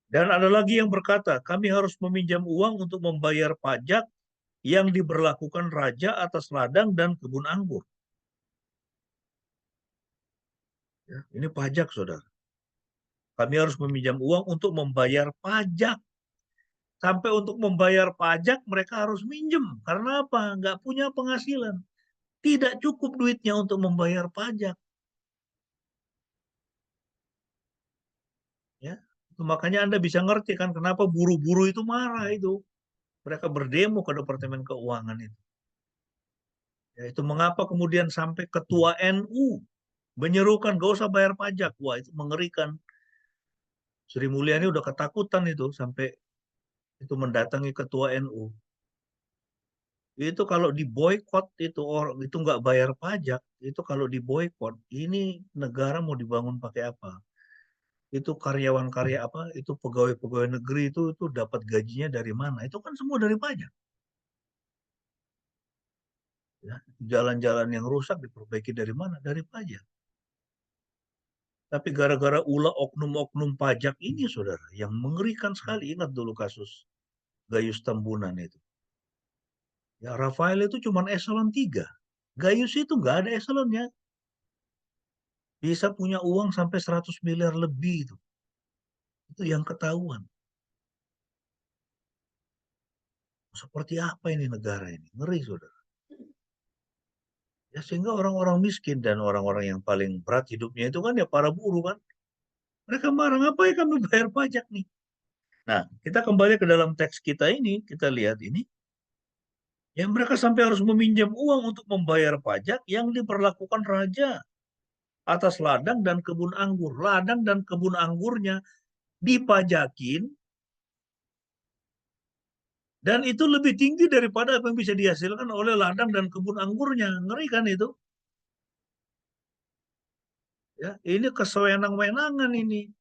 Dan ada lagi yang berkata, kami harus meminjam uang untuk membayar pajak yang diberlakukan raja atas ladang dan kebun anggur. Ya, ini pajak, saudara. Kami harus meminjam uang untuk membayar pajak. Sampai untuk membayar pajak mereka harus minjem. Karena apa? Nggak punya penghasilan. Tidak cukup duitnya untuk membayar pajak. Ya, makanya Anda bisa ngerti kan kenapa buru-buru itu marah itu. Mereka berdemo ke Departemen Keuangan itu. Ya, itu mengapa kemudian sampai ketua NU menyerukan gak usah bayar pajak. Wah, itu mengerikan. Sri Mulyani udah ketakutan itu sampai itu mendatangi ketua NU. Itu kalau diboykot itu orang itu nggak bayar pajak, itu kalau diboykot, ini negara mau dibangun pakai apa? Itu karyawan-karya apa? Itu pegawai-pegawai negeri itu dapat gajinya dari mana? Itu kan semua dari pajak. Ya, jalan-jalan yang rusak diperbaiki dari mana? Dari pajak. Tapi gara-gara ulah oknum-oknum pajak ini, saudara, yang mengerikan sekali. Ingat dulu kasus Gayus Tambunan itu. Ya, Rafael itu cuma eselon 3. Gayus itu nggak ada eselonnya. Bisa punya uang sampai 100 miliar lebih itu. Itu yang ketahuan. Seperti apa ini negara ini? Ngeri, saudara. Ya, sehingga orang-orang miskin dan orang-orang yang paling berat hidupnya itu kan ya para buruh kan. Mereka marah, ngapain kami bayar pajak nih? Nah, kita kembali ke dalam teks kita ini, kita lihat ini. Ya, mereka sampai harus meminjam uang untuk membayar pajak yang diperlakukan raja atas ladang dan kebun anggur. Ladang dan kebun anggurnya dipajakin, dan itu lebih tinggi daripada apa yang bisa dihasilkan oleh ladang dan kebun anggurnya. Ngeri kan itu? Ya, ini kesewenang-wenangan ini.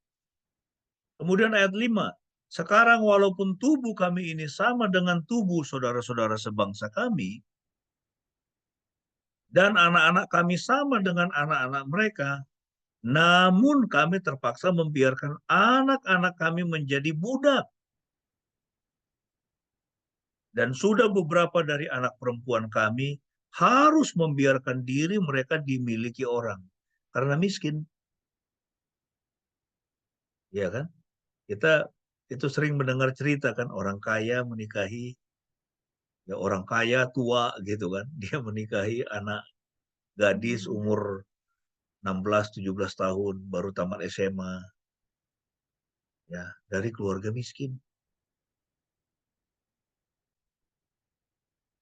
Kemudian ayat 5. Sekarang walaupun tubuh kami ini sama dengan tubuh saudara-saudara sebangsa kami, dan anak-anak kami sama dengan anak-anak mereka, namun kami terpaksa membiarkan anak-anak kami menjadi budak. Dan sudah beberapa dari anak perempuan kami harus membiarkan diri mereka dimiliki orang. Karena miskin. Ya kan? Kita itu sering mendengar cerita kan, orang kaya menikahi, ya orang kaya tua gitu kan. Dia menikahi anak gadis umur 16-17 tahun, baru tamat SMA. Ya, dari keluarga miskin.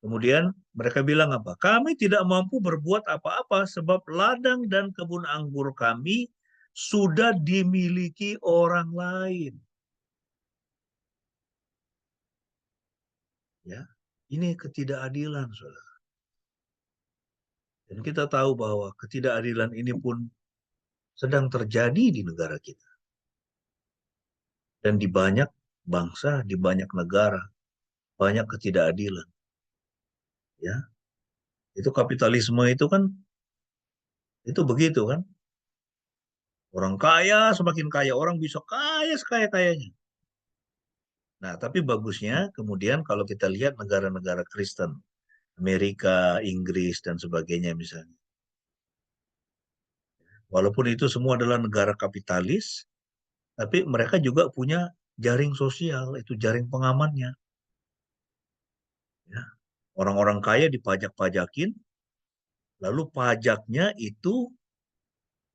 Kemudian mereka bilang apa? Kami tidak mampu berbuat apa-apa sebab ladang dan kebun anggur kami sudah dimiliki orang lain. Ya, ini ketidakadilan, saudara. Dan kita tahu bahwa ketidakadilan ini pun sedang terjadi di negara kita. Dan di banyak bangsa, di banyak negara, banyak ketidakadilan. Ya, itu kapitalisme itu kan, itu begitu kan. Orang kaya semakin kaya, orang bisa kaya sekaya-kayanya. Nah, tapi bagusnya kemudian kalau kita lihat negara-negara Kristen, Amerika, Inggris, dan sebagainya misalnya. Walaupun itu semua adalah negara kapitalis, tapi mereka juga punya jaring sosial, itu jaring pengamannya. Ya. Orang-orang kaya dipajak-pajakin, lalu pajaknya itu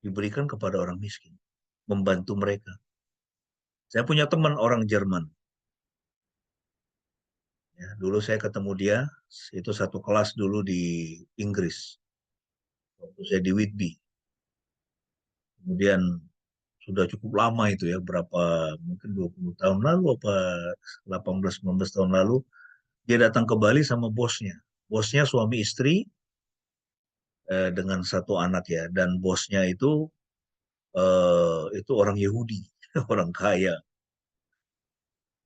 diberikan kepada orang miskin, membantu mereka. Saya punya teman orang Jerman. Ya, dulu saya ketemu dia, itu satu kelas dulu di Inggris. Waktu saya di Whitby. Kemudian sudah cukup lama itu ya, berapa, mungkin 20 tahun lalu, apa 18-19 tahun lalu, dia datang ke Bali sama bosnya. Bosnya suami istri dengan satu anak ya, dan bosnya itu orang Yahudi, orang kaya.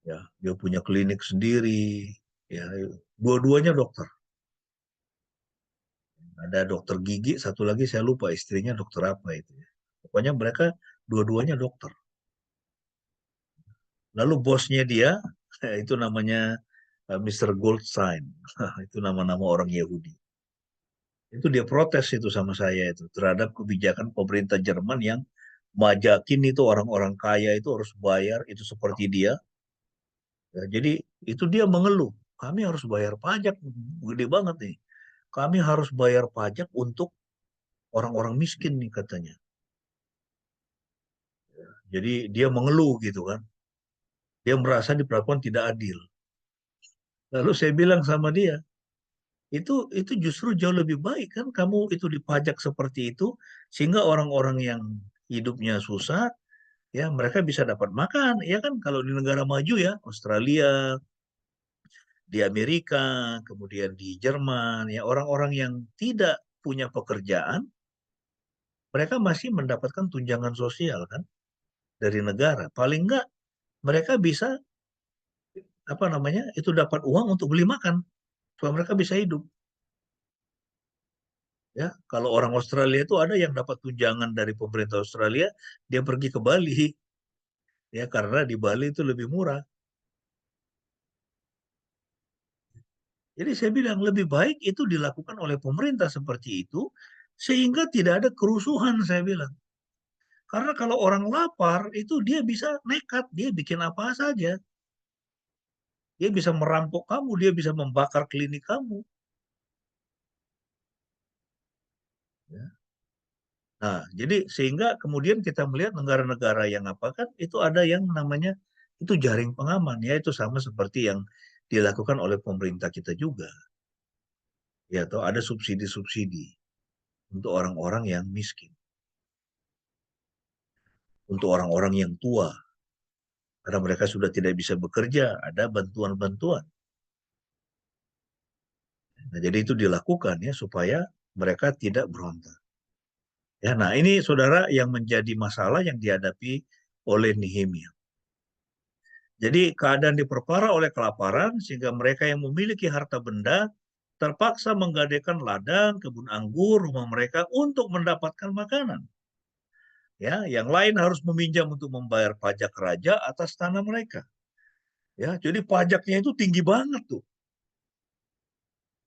Ya, dia punya klinik sendiri, ya, dua-duanya dokter. Ada dokter gigi, satu lagi saya lupa istrinya dokter apa itu ya. Pokoknya mereka dua-duanya dokter. Lalu bosnya dia, itu namanya Mr. Goldstein. Itu nama-nama orang Yahudi. Itu dia protes itu sama saya itu terhadap kebijakan pemerintah Jerman yang majakin itu orang-orang kaya itu harus bayar itu seperti dia. Ya, jadi itu dia mengeluh, kami harus bayar pajak gede banget nih. kami harus bayar pajak untuk orang-orang miskin nih katanya. Jadi dia mengeluh gitu kan. Dia merasa diperlakukan tidak adil. Lalu saya bilang sama dia, itu justru jauh lebih baik kan kamu itu dipajak seperti itu sehingga orang-orang yang hidupnya susah ya mereka bisa dapat makan ya kan kalau di negara maju ya Australia, di Amerika, kemudian di Jerman ya orang-orang yang tidak punya pekerjaan mereka masih mendapatkan tunjangan sosial kan dari negara. Paling enggak mereka bisa apa namanya itu dapat uang untuk beli makan supaya mereka bisa hidup. Ya, kalau orang Australia itu ada yang dapat tunjangan dari pemerintah Australia, dia pergi ke Bali, ya karena di Bali itu lebih murah. Jadi saya bilang lebih baik itu dilakukan oleh pemerintah seperti itu, sehingga tidak ada kerusuhan saya bilang. Karena kalau orang lapar itu dia bisa nekat, dia bikin apa saja. Dia bisa merampok kamu, dia bisa membakar klinik kamu. Ya. Nah, jadi sehingga kemudian kita melihat negara-negara yang apa kan itu ada yang namanya itu jaring pengaman ya itu sama seperti yang dilakukan oleh pemerintah kita juga. Ya, atau ada subsidi-subsidi untuk orang-orang yang miskin, untuk orang-orang yang tua karena mereka sudah tidak bisa bekerja, ada bantuan-bantuan. Nah, jadi itu dilakukan ya supaya mereka tidak berontak. Ya, nah ini saudara yang menjadi masalah yang dihadapi oleh Nehemia. Jadi keadaan diperparah oleh kelaparan sehingga mereka yang memiliki harta benda terpaksa menggadaikan ladang, kebun anggur, rumah mereka untuk mendapatkan makanan. Ya, yang lain harus meminjam untuk membayar pajak raja atas tanah mereka. Ya, jadi pajaknya itu tinggi banget tuh.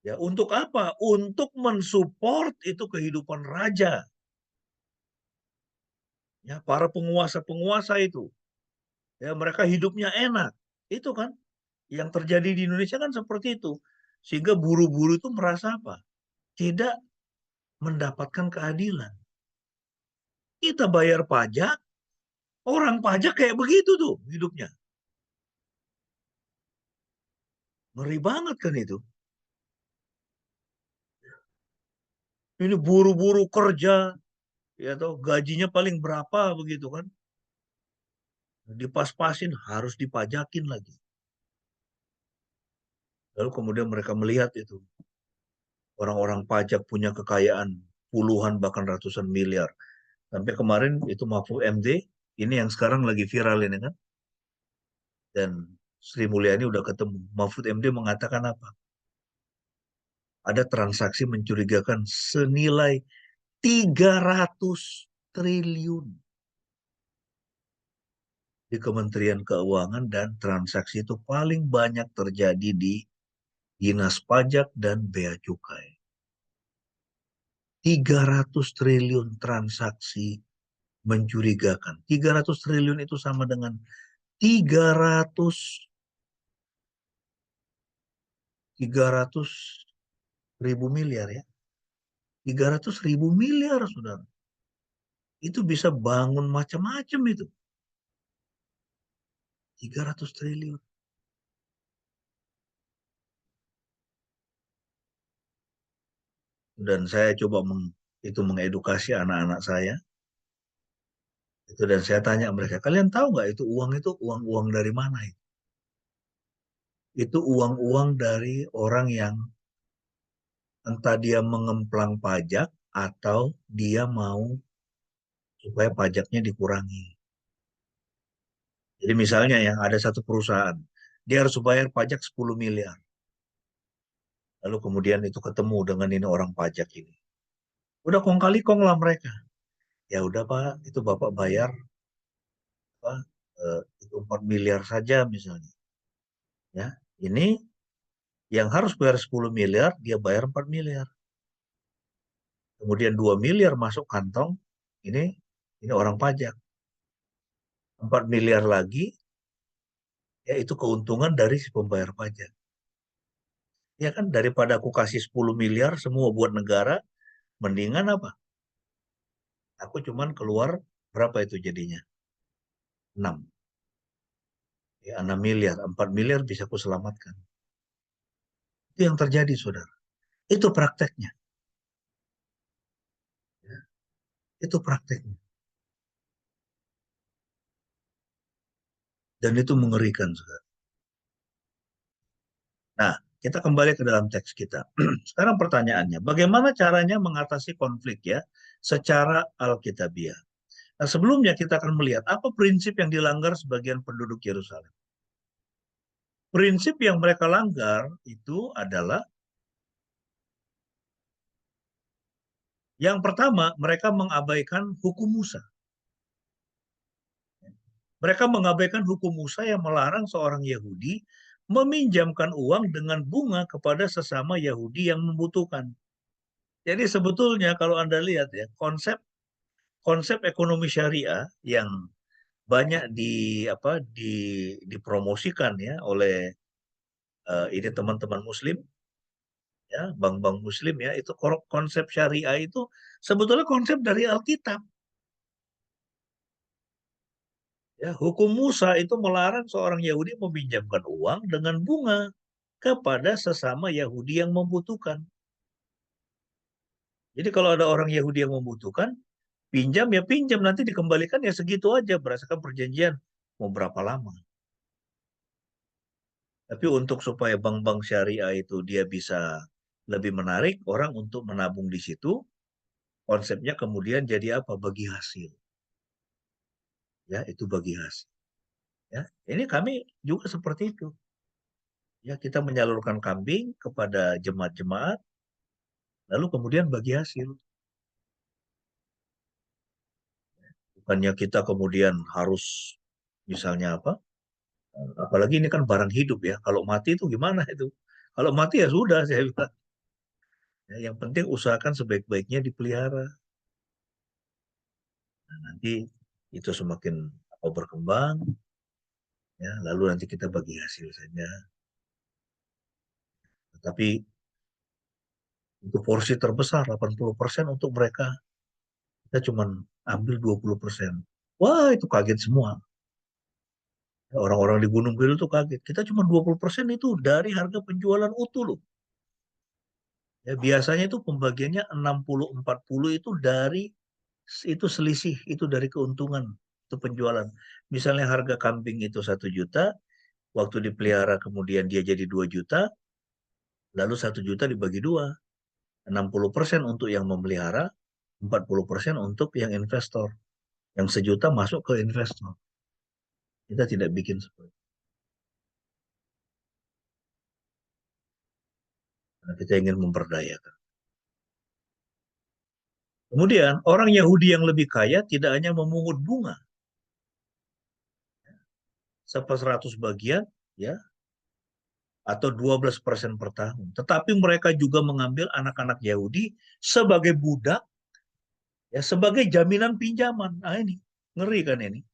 Ya, untuk apa? Untuk mensupport itu kehidupan raja. Ya, para penguasa-penguasa itu. Ya, mereka hidupnya enak. Itu kan yang terjadi di Indonesia kan seperti itu. Sehingga buruh-buruh itu merasa apa? Tidak mendapatkan keadilan. Kita bayar pajak, orang pajak kayak begitu tuh hidupnya. Ngeri banget kan itu. Ini buru-buru kerja, ya toh gajinya paling berapa begitu kan. Dipas-pasin harus dipajakin lagi. Lalu kemudian mereka melihat itu. Orang-orang pajak punya kekayaan puluhan bahkan ratusan miliar. Sampai kemarin itu Mahfud MD, ini yang sekarang lagi viral ini kan. Dan Sri Mulyani udah ketemu. Mahfud MD mengatakan apa? Ada transaksi mencurigakan senilai 300 triliun di Kementerian Keuangan dan transaksi itu paling banyak terjadi di Dinas Pajak dan Bea Cukai. 300 triliun transaksi mencurigakan. 300 triliun itu sama dengan 300 ribu miliar ya. 300 ribu miliar, saudara. Itu bisa bangun macam-macam itu. 300 triliun. Dan saya coba itu mengedukasi anak-anak saya. Itu dan saya tanya mereka, kalian tahu nggak itu uang-uang dari mana itu? Itu uang-uang dari orang yang entah dia mengemplang pajak atau dia mau supaya pajaknya dikurangi. Jadi misalnya ya ada satu perusahaan, dia harus bayar pajak 10 miliar. Lalu kemudian itu ketemu dengan ini orang pajak ini. Udah kong kali kong lah mereka. Ya udah Pak, itu Bapak bayar apa, itu 4 miliar saja misalnya. Ya, ini yang harus bayar 10 miliar, dia bayar 4 miliar. Kemudian 2 miliar masuk kantong, ini orang pajak. 4 miliar lagi, ya itu keuntungan dari si pembayar pajak. Ya kan, daripada aku kasih 10 miliar semua buat negara, mendingan apa? Aku cuman keluar berapa itu jadinya? 6. Ya, 6 miliar, 4 miliar bisa aku selamatkan. Itu yang terjadi, saudara. Itu prakteknya. Ya, itu prakteknya. Dan itu mengerikan, saudara. Nah, kita kembali ke dalam teks kita. Sekarang pertanyaannya, bagaimana caranya mengatasi konflik ya secara alkitabiah? Nah, sebelumnya kita akan melihat apa prinsip yang dilanggar sebagian penduduk Yerusalem. Prinsip yang mereka langgar itu adalah yang pertama, mereka mengabaikan hukum Musa. Mereka mengabaikan hukum Musa yang melarang seorang Yahudi meminjamkan uang dengan bunga kepada sesama Yahudi yang membutuhkan. Jadi sebetulnya kalau Anda lihat ya, konsep ekonomi syariah yang banyak dipromosikan ya oleh ini teman-teman Muslim ya, bank-bank Muslim ya, itu konsep syariah itu sebetulnya konsep dari Alkitab. Ya, hukum Musa itu melarang seorang Yahudi meminjamkan uang dengan bunga kepada sesama Yahudi yang membutuhkan. Jadi kalau ada orang Yahudi yang membutuhkan, pinjam ya pinjam, nanti dikembalikan ya segitu aja berdasarkan perjanjian mau berapa lama. Tapi untuk supaya bank-bank syariah itu dia bisa lebih menarik orang untuk menabung di situ, konsepnya kemudian jadi apa? Bagi hasil. Ya, itu bagi hasil. Ya, ini kami juga seperti itu. Ya, kita menyalurkan kambing kepada jemaat-jemaat, lalu kemudian bagi hasil. Bukannya kita kemudian harus misalnya apa? Apalagi ini kan barang hidup ya. Kalau mati itu gimana itu? Kalau mati ya sudah saya bilang. Ya, yang penting usahakan sebaik-baiknya dipelihara. Nah, nanti itu semakin berkembang, ya, lalu nanti kita bagi hasil saja. Tapi untuk porsi terbesar 80% untuk mereka, kita cuma ambil 20%. Wah, itu kaget semua. Orang-orang di Gunung Kidul itu kaget. Kita cuma 20% itu dari harga penjualan utuh loh. Ya, biasanya itu pembagiannya 60-40 itu dari itu selisih, itu dari keuntungan, itu penjualan. Misalnya harga kambing itu 1 juta, waktu dipelihara kemudian dia jadi 2 juta, lalu 1 juta dibagi 2. 60% untuk yang memelihara, 40% untuk yang investor. Yang 1 juta masuk ke investor. Kita tidak bikin seperti itu. Karena kita ingin memberdayakan. Kemudian orang Yahudi yang lebih kaya tidak hanya memungut bunga 100 bagian ya atau 12% per tahun, tetapi mereka juga mengambil anak-anak Yahudi sebagai budak ya, sebagai jaminan pinjaman. Nah ini ngeri kan ini.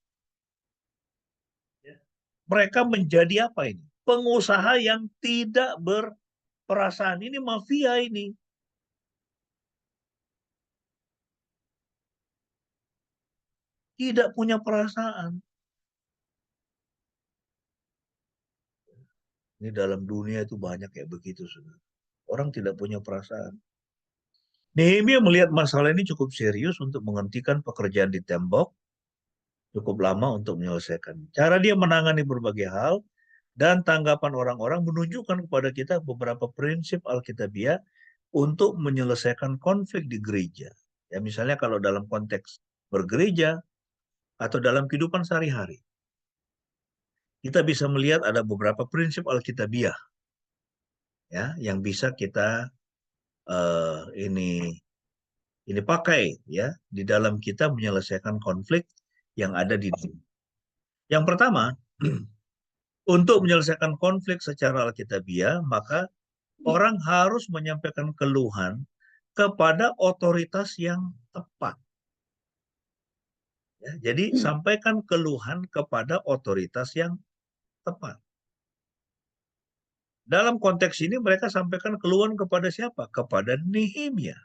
Mereka menjadi apa ini? Pengusaha yang tidak berperasaan. Ini mafia ini. Tidak punya perasaan. Ini dalam dunia itu banyak kayak begitu, saudara. Orang tidak punya perasaan. Nehemia melihat masalah ini cukup serius untuk menghentikan pekerjaan di tembok, cukup lama untuk menyelesaikan. Cara dia menangani berbagai hal dan tanggapan orang-orang menunjukkan kepada kita beberapa prinsip Alkitabiah untuk menyelesaikan konflik di gereja. Ya, misalnya kalau dalam konteks bergereja atau dalam kehidupan sehari-hari, kita bisa melihat ada beberapa prinsip Alkitabiah ya yang bisa kita ini pakai ya di dalam kita menyelesaikan konflik yang ada di dunia. Yang pertama, untuk menyelesaikan konflik secara Alkitabiah, maka orang harus menyampaikan keluhan kepada otoritas yang tepat. Ya, jadi sampaikan keluhan kepada otoritas yang tepat. Dalam konteks ini mereka sampaikan keluhan kepada siapa? Kepada Nehemia.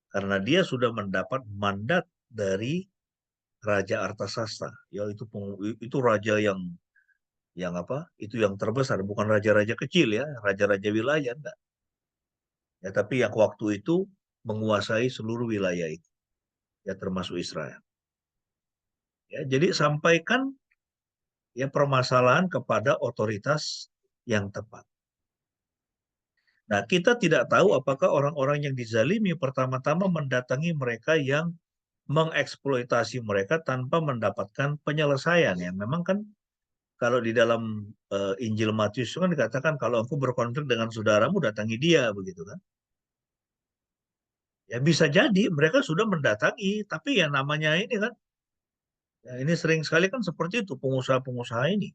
Karena dia sudah mendapat mandat dari Raja Artasasta, yaitu itu raja yang apa? Itu yang terbesar, bukan raja-raja kecil ya, raja-raja wilayah enggak. Ya, tapi yang waktu itu menguasai seluruh wilayah itu, ya termasuk Israel. Ya, jadi sampaikan ya permasalahan kepada otoritas yang tepat. Nah, kita tidak tahu apakah orang-orang yang dizalimi pertama-tama mendatangi mereka yang mengeksploitasi mereka tanpa mendapatkan penyelesaian. Ya, memang kan kalau di dalam Injil Matius kan dikatakan kalau engkau berkonflik dengan saudaramu datangi dia, begitu kan? Ya bisa jadi mereka sudah mendatangi, tapi ya namanya ini kan, ya ini sering sekali kan seperti itu pengusaha-pengusaha ini.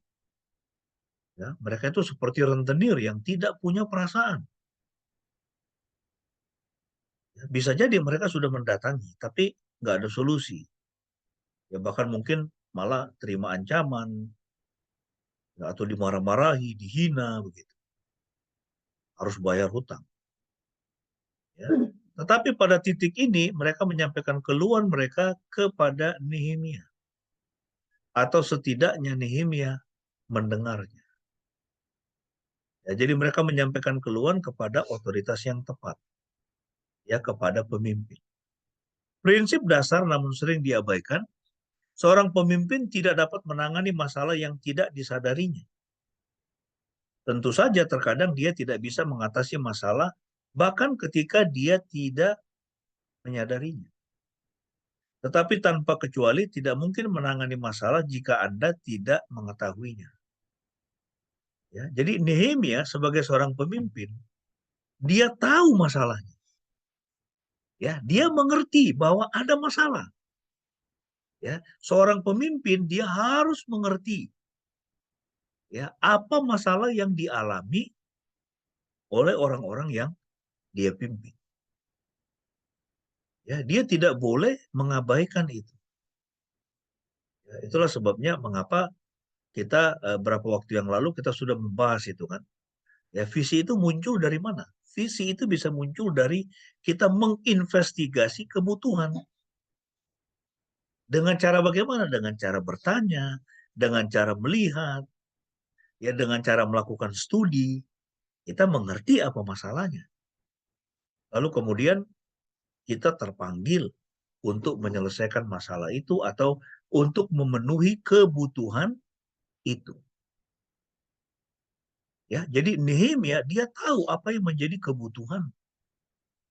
Ya, mereka itu seperti rentenir yang tidak punya perasaan. Ya, bisa jadi mereka sudah mendatangi, tapi nggak ada solusi. Ya bahkan mungkin malah terima ancaman, ya, atau dimarah-marahi, dihina, begitu. Harus bayar hutang. Ya. Tetapi pada titik ini mereka menyampaikan keluhan mereka kepada Nehemia. Atau setidaknya Nehemia mendengarnya. Ya, jadi mereka menyampaikan keluhan kepada otoritas yang tepat. Ya, kepada pemimpin. Prinsip dasar namun sering diabaikan, seorang pemimpin tidak dapat menangani masalah yang tidak disadarinya. Tentu saja terkadang dia tidak bisa mengatasi masalah bahkan ketika dia tidak menyadarinya. Tetapi tanpa kecuali tidak mungkin menangani masalah jika Anda tidak mengetahuinya. Ya, jadi Nehemia sebagai seorang pemimpin, dia tahu masalahnya. Ya, dia mengerti bahwa ada masalah. Ya, seorang pemimpin dia harus mengerti ya apa masalah yang dialami oleh orang-orang yang dia pimpin. Ya, dia tidak boleh mengabaikan itu. Ya, itulah sebabnya mengapa kita berapa waktu yang lalu kita sudah membahas itu kan. Ya, visi itu muncul dari mana? Visi itu bisa muncul dari kita menginvestigasi kebutuhan. Dengan cara bagaimana? Dengan cara bertanya, dengan cara melihat, ya dengan cara melakukan studi, kita mengerti apa masalahnya. Lalu kemudian kita terpanggil untuk menyelesaikan masalah itu atau untuk memenuhi kebutuhan itu. Ya, jadi Nehemia dia tahu apa yang menjadi kebutuhan,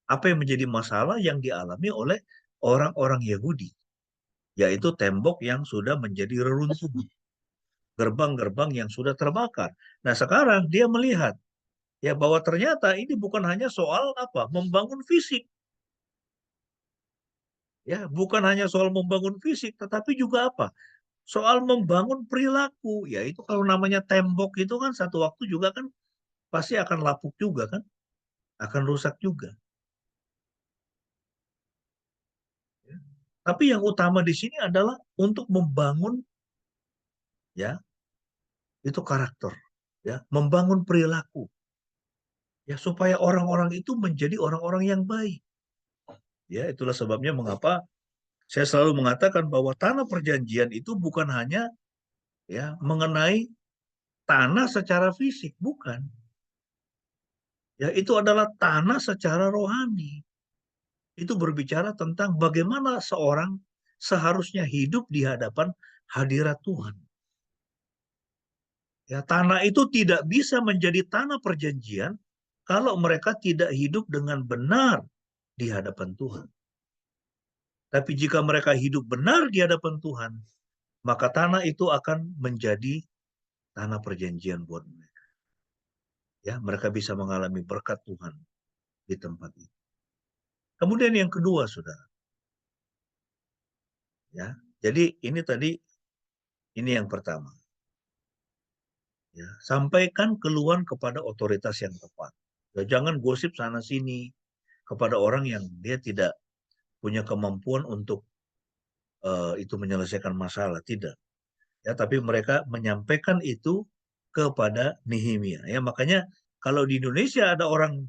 apa yang menjadi masalah yang dialami oleh orang-orang Yahudi, yaitu tembok yang sudah menjadi reruntuhan, gerbang-gerbang yang sudah terbakar. Nah, sekarang dia melihat ya bahwa ternyata ini bukan hanya soal apa membangun fisik, ya bukan hanya soal membangun fisik, tetapi juga apa soal membangun perilaku. Ya itu kalau namanya tembok itu kan satu waktu juga kan pasti akan lapuk juga kan, akan rusak juga. Ya. Tapi yang utama di sini adalah untuk membangun ya itu karakter, ya membangun perilaku, ya supaya orang-orang itu menjadi orang-orang yang baik. Ya itulah sebabnya mengapa saya selalu mengatakan bahwa tanah perjanjian itu bukan hanya ya mengenai tanah secara fisik, bukan. Ya itu adalah tanah secara rohani. Itu berbicara tentang bagaimana seorang seharusnya hidup di hadapan hadirat Tuhan. Ya, tanah itu tidak bisa menjadi tanah perjanjian kalau mereka tidak hidup dengan benar di hadapan Tuhan. Tapi jika mereka hidup benar di hadapan Tuhan, maka tanah itu akan menjadi tanah perjanjian buat mereka. Ya, mereka bisa mengalami berkat Tuhan di tempat itu. Kemudian yang kedua, Saudara. Ya. Jadi ini tadi ini yang pertama. Ya, sampaikan keluhan kepada otoritas yang tepat. Ya, jangan gosip sana sini kepada orang yang dia tidak punya kemampuan untuk itu menyelesaikan masalah, tidak. Ya, tapi mereka menyampaikan itu kepada Nehemia. Ya, makanya kalau di Indonesia ada orang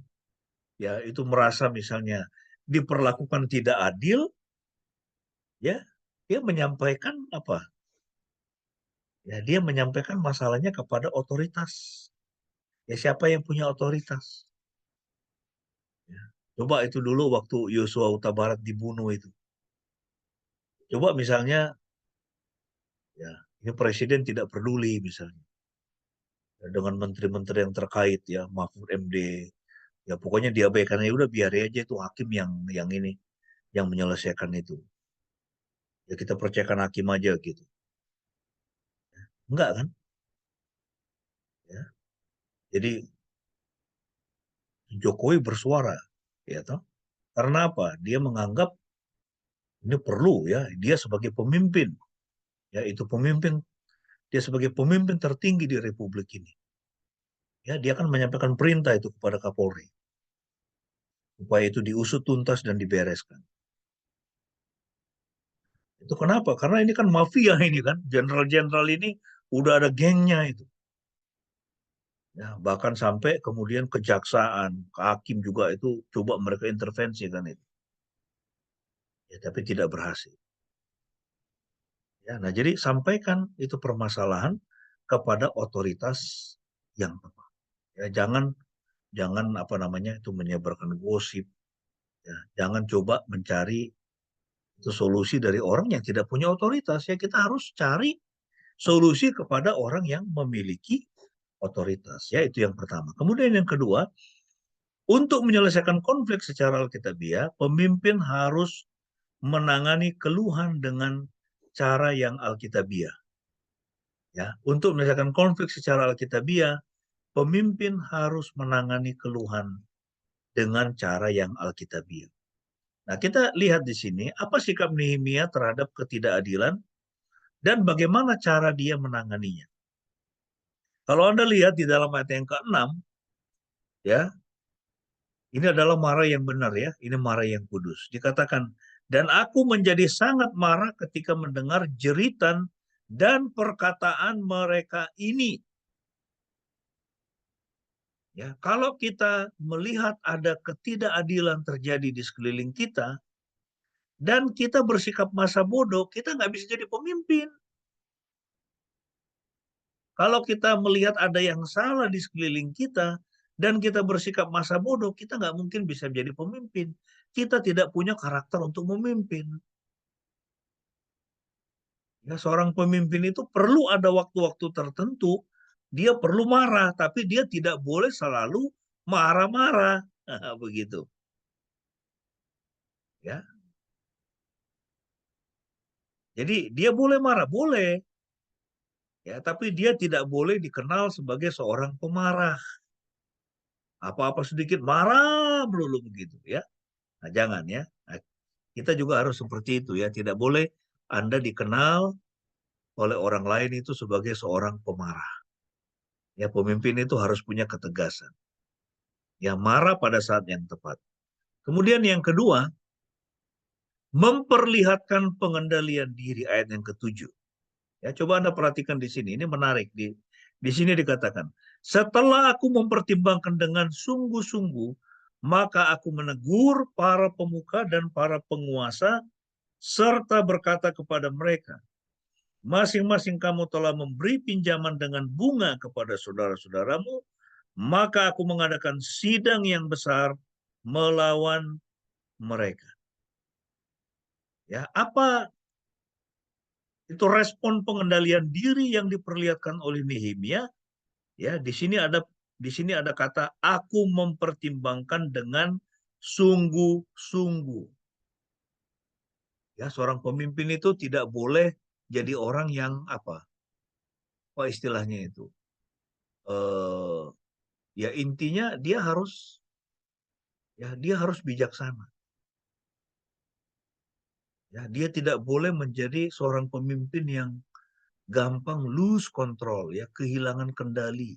ya itu merasa misalnya diperlakukan tidak adil, ya dia menyampaikan apa? Ya dia menyampaikan masalahnya kepada otoritas. Ya siapa yang punya otoritas? Ya. Coba itu dulu waktu Yosua Huta Barat dibunuh itu. Coba misalnya ya ini presiden tidak peduli misalnya ya, dengan menteri-menteri yang terkait ya Mahfud MD ya pokoknya diabaikan ya udah biar aja itu hakim yang ini yang menyelesaikan itu. Ya kita percayakan hakim aja gitu. Enggak kan? Ya. Jadi Jokowi bersuara ya toh. Karena apa? Dia menganggap ini perlu ya, dia sebagai pemimpin. Ya, itu pemimpin, dia sebagai pemimpin tertinggi di Republik ini. Ya, dia akan menyampaikan perintah itu kepada Kapolri. Supaya itu diusut tuntas dan dibereskan. Itu kenapa? Karena ini kan mafia ini kan. Jenderal-jenderal ini udah ada gengnya itu. Ya, bahkan sampai kemudian kejaksaan, hakim juga itu coba mereka intervensi kan itu. Ya, tapi tidak berhasil. Ya, nah jadi sampaikan itu permasalahan kepada otoritas yang tepat. Ya, jangan apa namanya itu menyebarkan gosip. Ya, jangan coba mencari itu solusi dari orang yang tidak punya otoritas. Ya kita harus cari solusi kepada orang yang memiliki otoritas. Ya itu yang pertama. Kemudian yang kedua, untuk menyelesaikan konflik secara alkitabiah, pemimpin harus menangani keluhan dengan cara yang alkitabiah. Ya, untuk menyelesaikan konflik secara alkitabiah, pemimpin harus menangani keluhan dengan cara yang alkitabiah. Nah, kita lihat di sini apa sikap Nehemia terhadap ketidakadilan dan bagaimana cara dia menanganinya. Kalau Anda lihat di dalam ayat yang ke-6, ya, ini adalah marah yang benar ya, ini marah yang kudus. Dikatakan, dan aku menjadi sangat marah ketika mendengar jeritan dan perkataan mereka ini. Ya, kalau kita melihat ada ketidakadilan terjadi di sekeliling kita, dan kita bersikap masa bodoh, kita nggak bisa jadi pemimpin. Kalau kita melihat ada yang salah di sekeliling kita, dan kita bersikap masa bodoh, kita nggak mungkin bisa menjadi pemimpin. Kita tidak punya karakter untuk memimpin. Ya, seorang pemimpin itu perlu ada waktu-waktu tertentu, dia perlu marah, tapi dia tidak boleh selalu marah-marah. Begitu. Ya. Jadi dia boleh marah, boleh. Ya, tapi dia tidak boleh dikenal sebagai seorang pemarah. Apa-apa sedikit marah melulu begitu ya. Nah, jangan ya. Nah, kita juga harus seperti itu ya. Tidak boleh Anda dikenal oleh orang lain itu sebagai seorang pemarah. Ya, pemimpin itu harus punya ketegasan. Ya, marah pada saat yang tepat. Kemudian yang kedua, memperlihatkan pengendalian diri ayat yang ke-7. Ya, coba Anda perhatikan di sini. Ini menarik. Di sini dikatakan, setelah aku mempertimbangkan dengan sungguh-sungguh, maka aku menegur para pemuka dan para penguasa, serta berkata kepada mereka, masing-masing kamu telah memberi pinjaman dengan bunga kepada saudara-saudaramu, maka aku mengadakan sidang yang besar melawan mereka. Ya, apa itu respon pengendalian diri yang diperlihatkan oleh Nehemia? Ya, di sini ada kata aku mempertimbangkan dengan sungguh-sungguh. Ya, seorang pemimpin itu tidak boleh jadi orang yang apa istilahnya itu? Eh, ya intinya dia harus bijaksana. Ya, dia tidak boleh menjadi seorang pemimpin yang gampang lose control, ya, kehilangan kendali.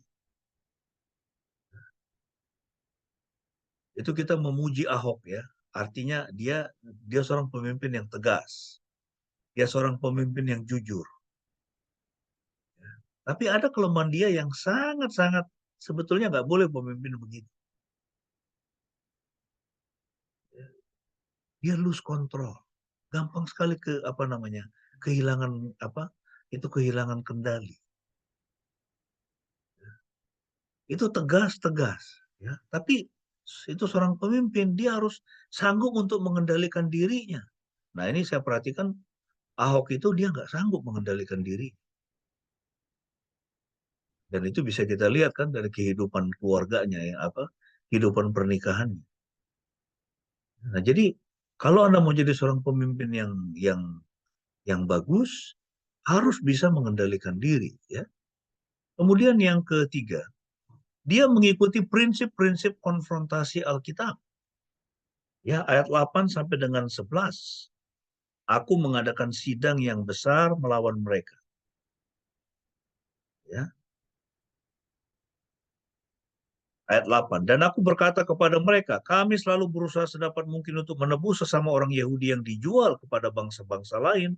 Itu kita memuji Ahok ya. Artinya dia seorang pemimpin yang tegas. Dia seorang pemimpin yang jujur. Tapi ada kelemahan dia yang sangat-sangat sebetulnya nggak boleh pemimpin begitu. Dia lose control. Gampang sekali kehilangan kehilangan kendali. Itu tegas-tegas, ya. Tapi itu seorang pemimpin, dia harus sanggup untuk mengendalikan dirinya. Nah, ini saya perhatikan Ahok itu dia nggak sanggup mengendalikan diri. Dan itu bisa kita lihat kan dari kehidupan keluarganya, kehidupan pernikahannya. Nah, jadi kalau Anda mau jadi seorang pemimpin yang bagus, harus bisa mengendalikan diri, ya. Kemudian yang ketiga, dia mengikuti prinsip-prinsip konfrontasi Alkitab. Ya, ayat 8 sampai dengan 11. Aku mengadakan sidang yang besar melawan mereka. Ya. Ayat 8. Dan aku berkata kepada mereka, kami selalu berusaha sedapat mungkin untuk menebus sesama orang Yahudi yang dijual kepada bangsa-bangsa lain,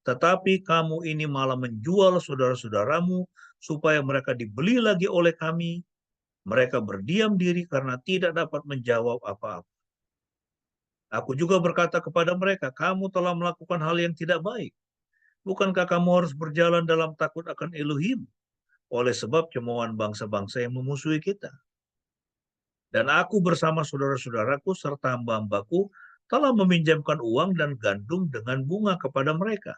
tetapi kamu ini malah menjual saudara-saudaramu supaya mereka dibeli lagi oleh kami. Mereka berdiam diri karena tidak dapat menjawab apa-apa. Aku juga berkata kepada mereka, kamu telah melakukan hal yang tidak baik. Bukankah kamu harus berjalan dalam takut akan Elohim oleh sebab cemoohan bangsa-bangsa yang memusuhi kita? Dan aku bersama saudara-saudaraku serta hamba-hambaku telah meminjamkan uang dan gandum dengan bunga kepada mereka.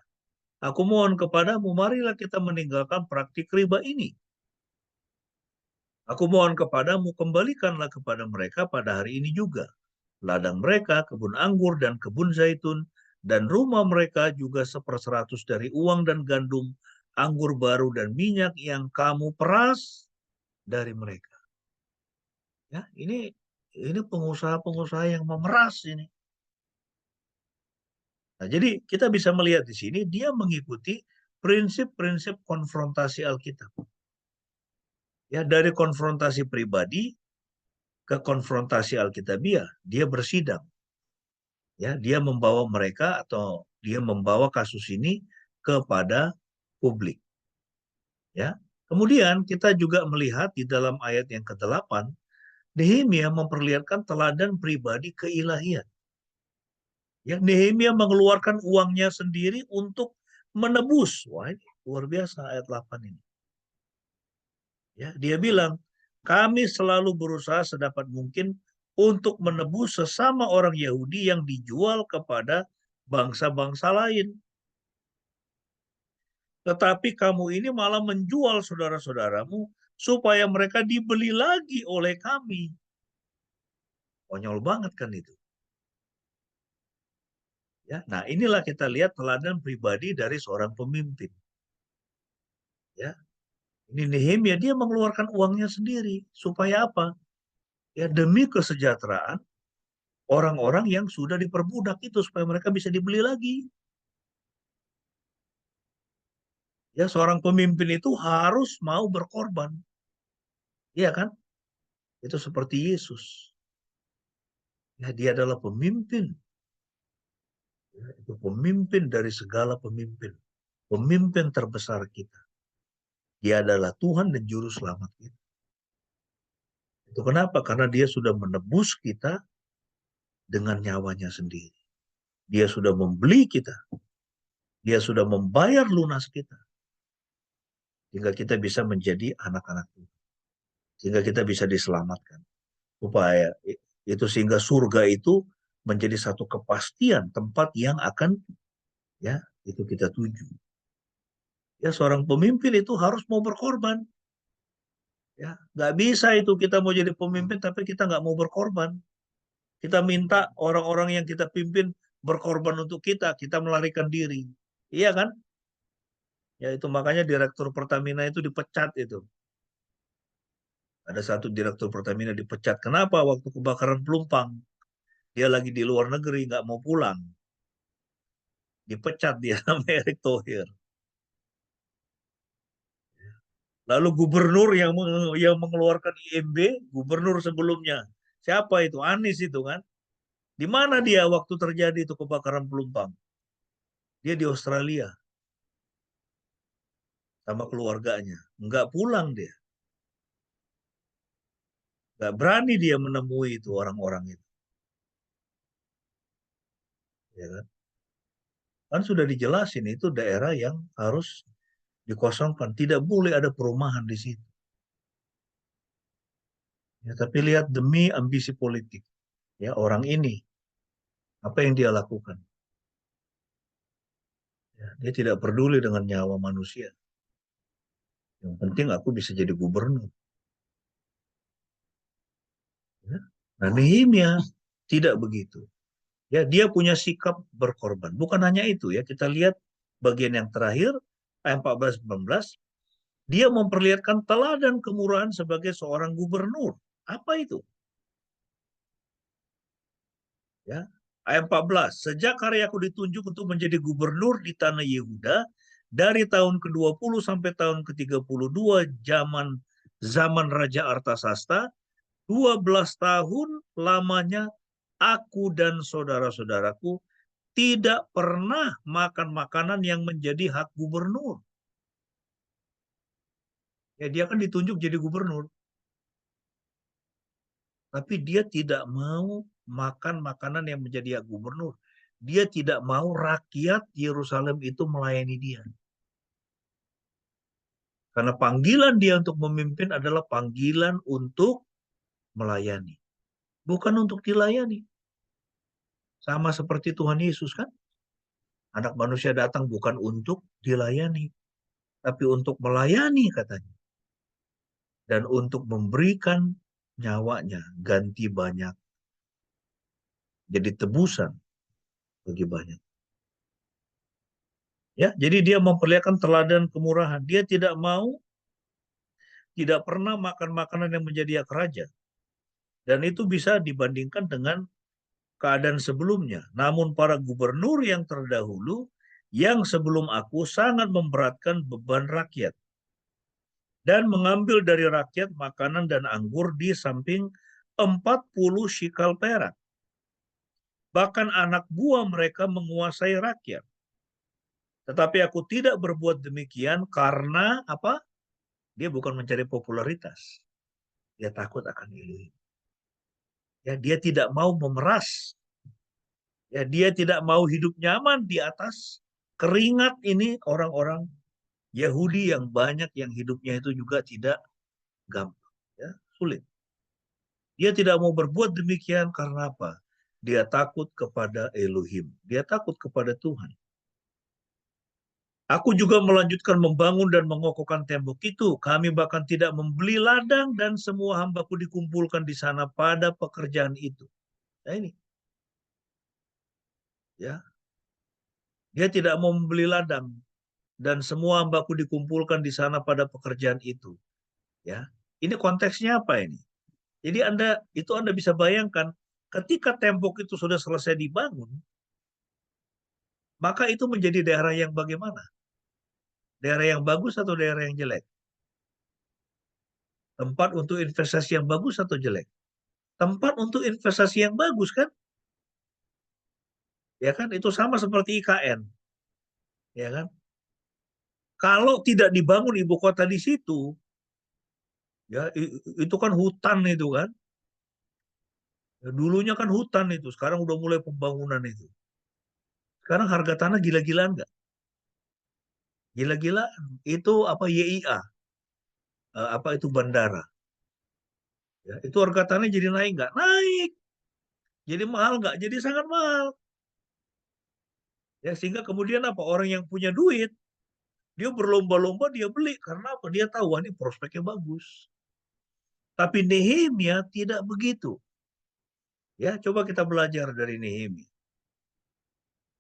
Aku mohon kepadamu, marilah kita meninggalkan praktik riba ini. Aku mohon kepadamu, kembalikanlah kepada mereka pada hari ini juga ladang mereka, kebun anggur dan kebun zaitun, dan rumah mereka juga 1/100 dari uang dan gandum, anggur baru dan minyak yang kamu peras dari mereka. Ya, ini pengusaha-pengusaha yang memeras ini. Nah, jadi kita bisa melihat di sini dia mengikuti prinsip-prinsip konfrontasi Alkitab. Ya, dari konfrontasi pribadi ke konfrontasi Alkitabiah, dia bersidang. Ya, dia membawa mereka atau dia membawa kasus ini kepada publik. Ya. Kemudian kita juga melihat di dalam ayat yang ke-8, Nehemia memperlihatkan teladan pribadi keilahian. Ya, Nehemia mengeluarkan uangnya sendiri untuk menebus. Wah, ini luar biasa ayat 8 ini. Ya, dia bilang, kami selalu berusaha sedapat mungkin untuk menebus sesama orang Yahudi yang dijual kepada bangsa-bangsa lain. Tetapi kamu ini malah menjual saudara-saudaramu supaya mereka dibeli lagi oleh kami. Konyol banget kan itu. Ya, nah inilah kita lihat teladan pribadi dari seorang pemimpin. Ya, ini Nehemia dia mengeluarkan uangnya sendiri supaya apa? Ya, demi kesejahteraan orang-orang yang sudah diperbudak itu supaya mereka bisa dibeli lagi. Ya, seorang pemimpin itu harus mau berkorban. Iya kan? Itu seperti Yesus. Ya, dia adalah pemimpin. Ya, itu pemimpin dari segala pemimpin. Pemimpin terbesar kita. Dia adalah Tuhan dan Juru Selamat kita. Itu kenapa? Karena dia sudah menebus kita dengan nyawanya sendiri. Dia sudah membeli kita. Dia sudah membayar lunas kita. Sehingga kita bisa menjadi anak-anak Tuhan. Sehingga kita bisa diselamatkan. Supaya itu sehingga surga itu menjadi satu kepastian tempat yang akan itu kita tuju. Ya, seorang pemimpin itu harus mau berkorban. Ya, nggak bisa itu kita mau jadi pemimpin tapi kita nggak mau berkorban. Kita minta orang-orang yang kita pimpin berkorban untuk kita melarikan diri. Iya kan? Ya itu makanya direktur Pertamina itu dipecat itu. Ada satu direktur Pertamina dipecat. Kenapa? Waktu kebakaran Pelumpang. Dia lagi di luar negeri, nggak mau pulang. Dipecat dia sama Erick Thohir. Lalu gubernur yang mengeluarkan IMB, gubernur sebelumnya. Siapa itu? Anies itu kan. Di mana dia waktu terjadi itu kebakaran Pelumpang? Dia di Australia. sama keluarganya. Nggak pulang dia. Nggak berani dia menemui itu orang-orang itu. Ya kan? Kan sudah dijelasin itu daerah yang harus dikosongkan. Tidak boleh ada perumahan di situ. Ya, tapi lihat demi ambisi politik. Ya, orang ini, apa yang dia lakukan? Ya, dia tidak peduli dengan nyawa manusia. Yang penting aku bisa jadi gubernur. Ya. Nah, Nehemia tidak begitu. Ya, dia punya sikap berkorban. Bukan hanya itu ya, kita lihat bagian yang terakhir ayat 14-19, dia memperlihatkan teladan kemurahan sebagai seorang gubernur. Apa itu? Ya, ayat 14, sejak hari aku ditunjuk untuk menjadi gubernur di tanah Yehuda dari tahun ke-20 sampai tahun ke-32 zaman Raja Artasasta, 12 tahun lamanya aku dan saudara-saudaraku tidak pernah makan makanan yang menjadi hak gubernur. Ya, dia kan ditunjuk jadi gubernur. Tapi dia tidak mau makan makanan yang menjadi hak gubernur. Dia tidak mau rakyat Yerusalem itu melayani dia. Karena panggilan dia untuk memimpin adalah panggilan untuk melayani. Bukan untuk dilayani. Sama seperti Tuhan Yesus kan. Anak manusia datang bukan untuk dilayani. Tapi untuk melayani katanya. Dan untuk memberikan nyawanya ganti banyak. Jadi tebusan bagi banyak. Ya, jadi dia memperlihatkan teladan kemurahan. Dia tidak pernah makan makanan yang menjadi hak raja. Dan itu bisa dibandingkan dengan keadaan sebelumnya. Namun para gubernur yang terdahulu, yang sebelum aku sangat memberatkan beban rakyat. Dan mengambil dari rakyat makanan dan anggur di samping 40 shikal perak. Bahkan anak buah mereka menguasai rakyat. Tetapi aku tidak berbuat demikian karena apa? Dia bukan mencari popularitas. Dia takut akan Elohim. Ya, dia tidak mau memeras. Ya, dia tidak mau hidup nyaman di atas keringat ini orang-orang Yahudi yang banyak yang hidupnya itu juga tidak gampang, ya, sulit. Dia tidak mau berbuat demikian karena apa? Dia takut kepada Elohim. Dia takut kepada Tuhan. Aku juga melanjutkan membangun dan mengokohkan tembok itu. Kami bahkan tidak membeli ladang dan semua hambaku dikumpulkan di sana pada pekerjaan itu. Nah ini, ya, dia tidak mau membeli ladang dan semua hambaku dikumpulkan di sana pada pekerjaan itu. Ya, ini konteksnya apa ini? Jadi Anda bisa bayangkan ketika tembok itu sudah selesai dibangun, maka itu menjadi daerah yang bagaimana? Daerah yang bagus atau daerah yang jelek? Tempat untuk investasi yang bagus atau jelek? Tempat untuk investasi yang bagus kan? Ya kan? Itu sama seperti IKN. Ya kan? Kalau tidak dibangun ibu kota di situ, ya itu kan hutan itu kan. Ya, dulunya kan hutan itu, sekarang udah mulai pembangunan itu. Sekarang harga tanah gila-gilaan nggak? Gila-gilaan. Itu apa YIA? Apa itu bandara? Ya, itu harga tanah jadi naik nggak? Naik. Jadi mahal nggak? Jadi sangat mahal. Ya, sehingga kemudian apa? Orang yang punya duit, dia berlomba-lomba dia beli. Karena apa? Dia tahu, wah, ini prospeknya bagus. Tapi Nehemia tidak begitu. Ya, coba kita belajar dari Nehemia.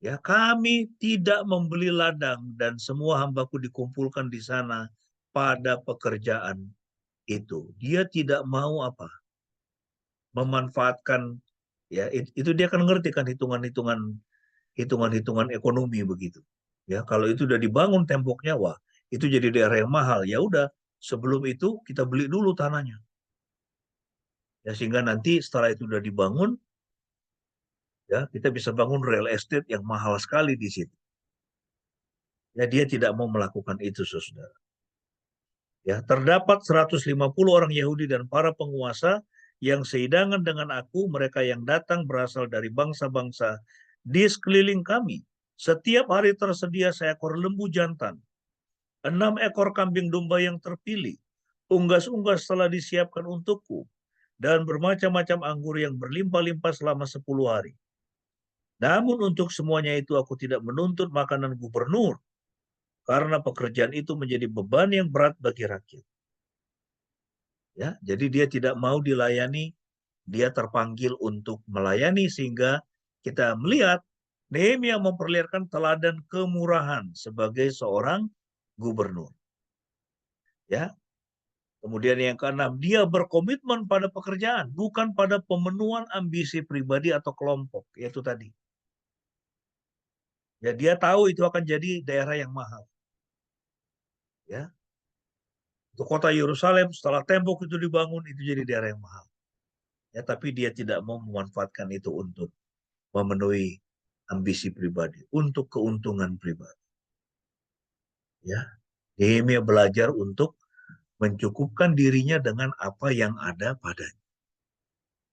Ya, kami tidak membeli ladang dan semua hambaku dikumpulkan di sana pada pekerjaan itu. Dia tidak mau apa? Memanfaatkan, ya itu dia kan ngerti kan hitungan-hitungan ekonomi begitu. Ya, kalau itu udah dibangun temboknya, wah, itu jadi daerah yang mahal. Ya udah, sebelum itu kita beli dulu tanahnya. Ya, sehingga nanti setelah itu udah dibangun, ya kita bisa bangun real estate yang mahal sekali di situ. Ya, dia tidak mau melakukan itu, saudara. Ya, terdapat 150 orang Yahudi dan para penguasa yang seidangan dengan aku, mereka yang datang berasal dari bangsa-bangsa di sekeliling kami. Setiap hari tersedia seekor lembu jantan, 6 ekor kambing domba yang terpilih, unggas-unggas telah disiapkan untukku, dan bermacam-macam anggur yang berlimpah-limpah selama 10 hari. Namun untuk semuanya itu aku tidak menuntut makanan gubernur, karena pekerjaan itu menjadi beban yang berat bagi rakyat. Ya, jadi dia tidak mau dilayani, dia terpanggil untuk melayani, sehingga kita melihat Nehemia memperlihatkan teladan kemurahan sebagai seorang gubernur. Ya. Kemudian yang keenam, dia berkomitmen pada pekerjaan, bukan pada pemenuhan ambisi pribadi atau kelompok, yaitu tadi. Ya, dia tahu itu akan jadi daerah yang mahal. Ya. Untuk kota Yerusalem setelah tembok itu dibangun, itu jadi daerah yang mahal. Ya, tapi dia tidak mau memanfaatkan itu untuk memenuhi ambisi pribadi, untuk keuntungan pribadi. Ya, Nehemia belajar untuk mencukupkan dirinya dengan apa yang ada padanya.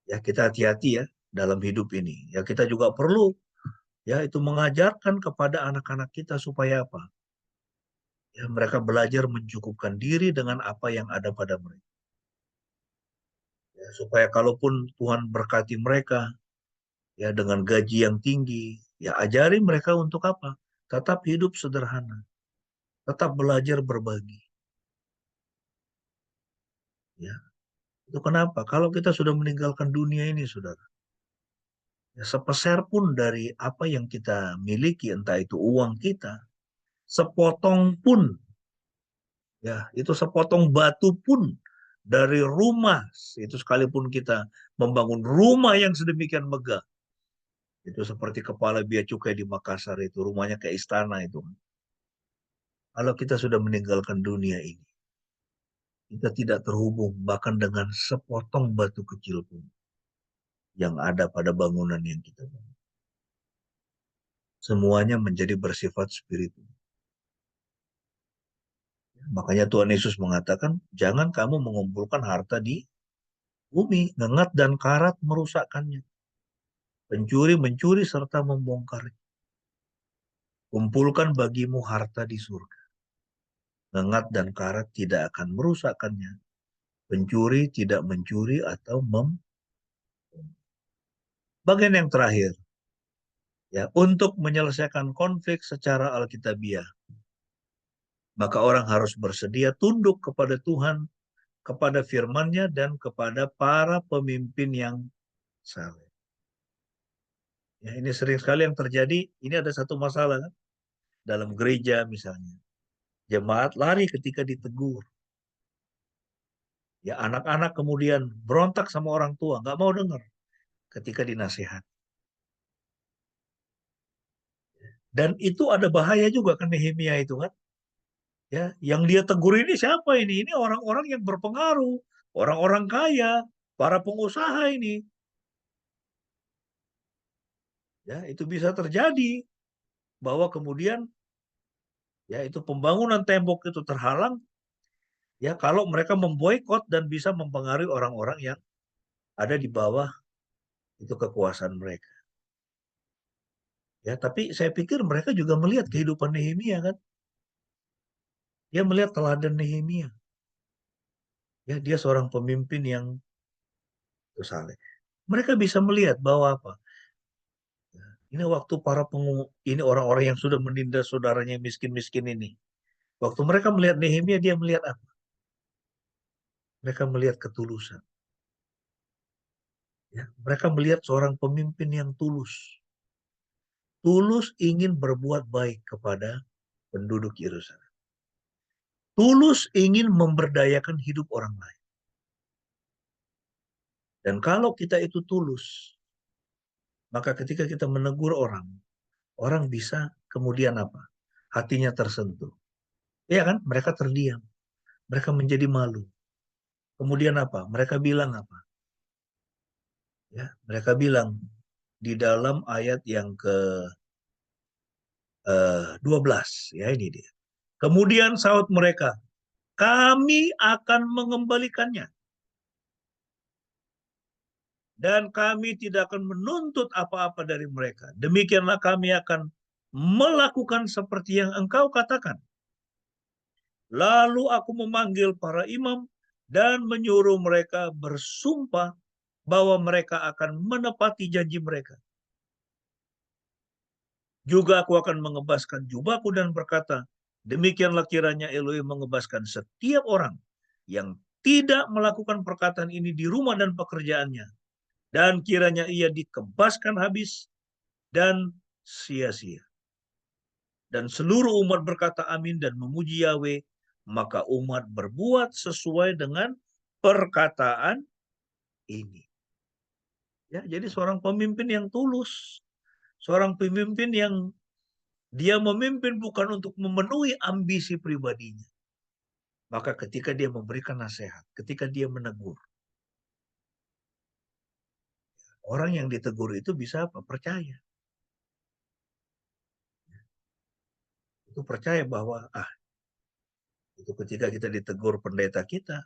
Ya, kita hati-hati ya dalam hidup ini. Ya, kita juga perlu ya itu mengajarkan kepada anak-anak kita supaya apa? Ya, mereka belajar mencukupkan diri dengan apa yang ada pada mereka. Ya, supaya kalaupun Tuhan berkati mereka ya dengan gaji yang tinggi, ya ajari mereka untuk apa? Tetap hidup sederhana, tetap belajar berbagi. Ya, itu kenapa? Kalau kita sudah meninggalkan dunia ini, saudara, ya sepeser pun dari apa yang kita miliki, entah itu uang kita, sepotong pun, ya itu sepotong batu pun dari rumah, itu sekalipun kita membangun rumah yang sedemikian megah, itu seperti kepala bea cukai di Makassar, itu rumahnya kayak istana itu. Kalau kita sudah meninggalkan dunia ini, kita tidak terhubung bahkan dengan sepotong batu kecil pun yang ada pada bangunan yang kita bangun. Semuanya menjadi bersifat spiritual. Makanya Tuhan Yesus mengatakan, jangan kamu mengumpulkan harta di bumi, ngengat dan karat merusakkannya. Pencuri mencuri serta membongkarnya. Kumpulkan bagimu harta di surga. Ngengat dan karat tidak akan merusakkannya. Pencuri tidak mencuri atau Bagian yang terakhir, ya, untuk menyelesaikan konflik secara alkitabiah, maka orang harus bersedia tunduk kepada Tuhan, kepada firman-Nya, dan kepada para pemimpin yang saleh. Ya, ini sering sekali yang terjadi. Ini ada satu masalah kan? Dalam gereja misalnya. Jemaat lari ketika ditegur. Ya, anak-anak kemudian berontak sama orang tua, nggak mau dengar ketika dinasihat. Dan itu ada bahaya juga kan Nehemia itu kan. Ya, yang dia tegur ini siapa ini? Ini orang-orang yang berpengaruh, orang-orang kaya, para pengusaha ini. Ya, itu bisa terjadi bahwa kemudian ya itu pembangunan tembok itu terhalang ya kalau mereka memboikot dan bisa mempengaruhi orang-orang yang ada di bawah itu kekuasaan mereka. Ya, tapi saya pikir mereka juga melihat kehidupan Nehemia kan. Dia melihat teladan Nehemia. Ya, dia seorang pemimpin yang saleh. Mereka bisa melihat bahwa apa? Ini waktu ini orang-orang yang sudah menindas saudaranya miskin-miskin ini. Waktu mereka melihat Nehemia, dia melihat apa? Mereka melihat ketulusan. Ya, mereka melihat seorang pemimpin yang tulus. Tulus ingin berbuat baik kepada penduduk Yerusalem. Tulus ingin memberdayakan hidup orang lain. Dan kalau kita itu tulus, maka ketika kita menegur orang, orang bisa kemudian apa? Hatinya tersentuh. Iya kan? Mereka terdiam. Mereka menjadi malu. Kemudian apa? Mereka bilang apa? Ya, mereka bilang di dalam ayat yang ke 12, ya ini dia. Kemudian saut mereka, kami akan mengembalikannya. Dan kami tidak akan menuntut apa-apa dari mereka. Demikianlah kami akan melakukan seperti yang engkau katakan. Lalu aku memanggil para imam dan menyuruh mereka bersumpah bahwa mereka akan menepati janji mereka. Juga aku akan mengebaskan jubahku dan berkata, demikianlah kiranya Elohim mengebaskan setiap orang yang tidak melakukan perkataan ini di rumah dan pekerjaannya. Dan kiranya ia dikebaskan habis dan sia-sia. Dan seluruh umat berkata amin dan memuji Yahweh, maka umat berbuat sesuai dengan perkataan ini. Ya, jadi seorang pemimpin yang tulus, seorang pemimpin yang dia memimpin bukan untuk memenuhi ambisi pribadinya. Maka ketika dia memberikan nasihat, ketika dia menegur, orang yang ditegur itu bisa apa? Percaya. Itu percaya bahwa itu ketika kita ditegur pendeta kita,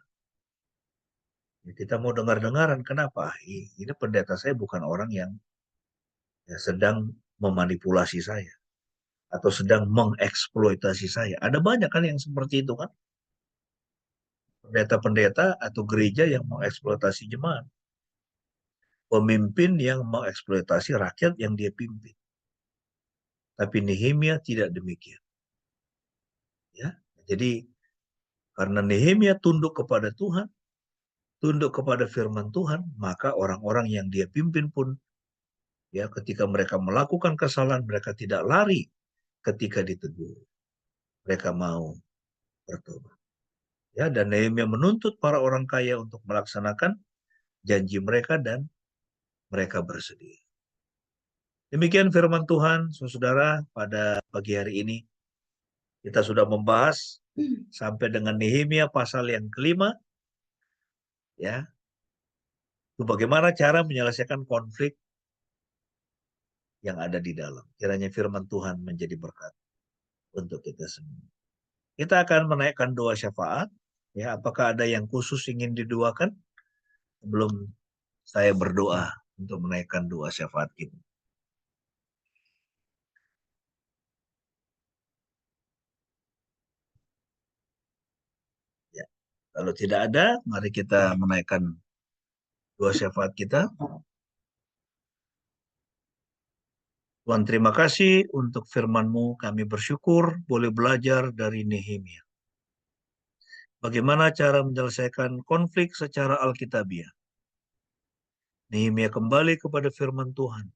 ya kita mau dengar-dengaran. Kenapa? Ini pendeta saya bukan orang yang sedang memanipulasi saya atau sedang mengeksploitasi saya. Ada banyak kan yang seperti itu kan? Pendeta-pendeta atau gereja yang mengeksploitasi jemaat. Pemimpin yang mengeksploitasi rakyat yang dia pimpin. Tapi Nehemia tidak demikian. Ya, jadi karena Nehemia tunduk kepada Tuhan, tunduk kepada firman Tuhan, maka orang-orang yang dia pimpin pun, ya, ketika mereka melakukan kesalahan, mereka tidak lari ketika ditegur. Mereka mau bertobat. Ya, dan Nehemia menuntut para orang kaya untuk melaksanakan janji mereka dan mereka bersedia. Demikian firman Tuhan, saudara, pada pagi hari ini. Kita sudah membahas sampai dengan Nehemia pasal yang kelima. Ya, itu bagaimana cara menyelesaikan konflik yang ada di dalam. Kiranya firman Tuhan menjadi berkat untuk kita semua. Kita akan menaikkan doa syafaat. Ya, apakah ada yang khusus ingin didoakan? Sebelum saya berdoa untuk menaikkan doa syafaat kita. Ya, kalau tidak ada, mari kita menaikkan doa syafaat kita. Tuhan, terima kasih untuk firman-Mu. Kami bersyukur boleh belajar dari Nehemia. Bagaimana cara menyelesaikan konflik secara alkitabiah. Nehemia kembali kepada firman Tuhan.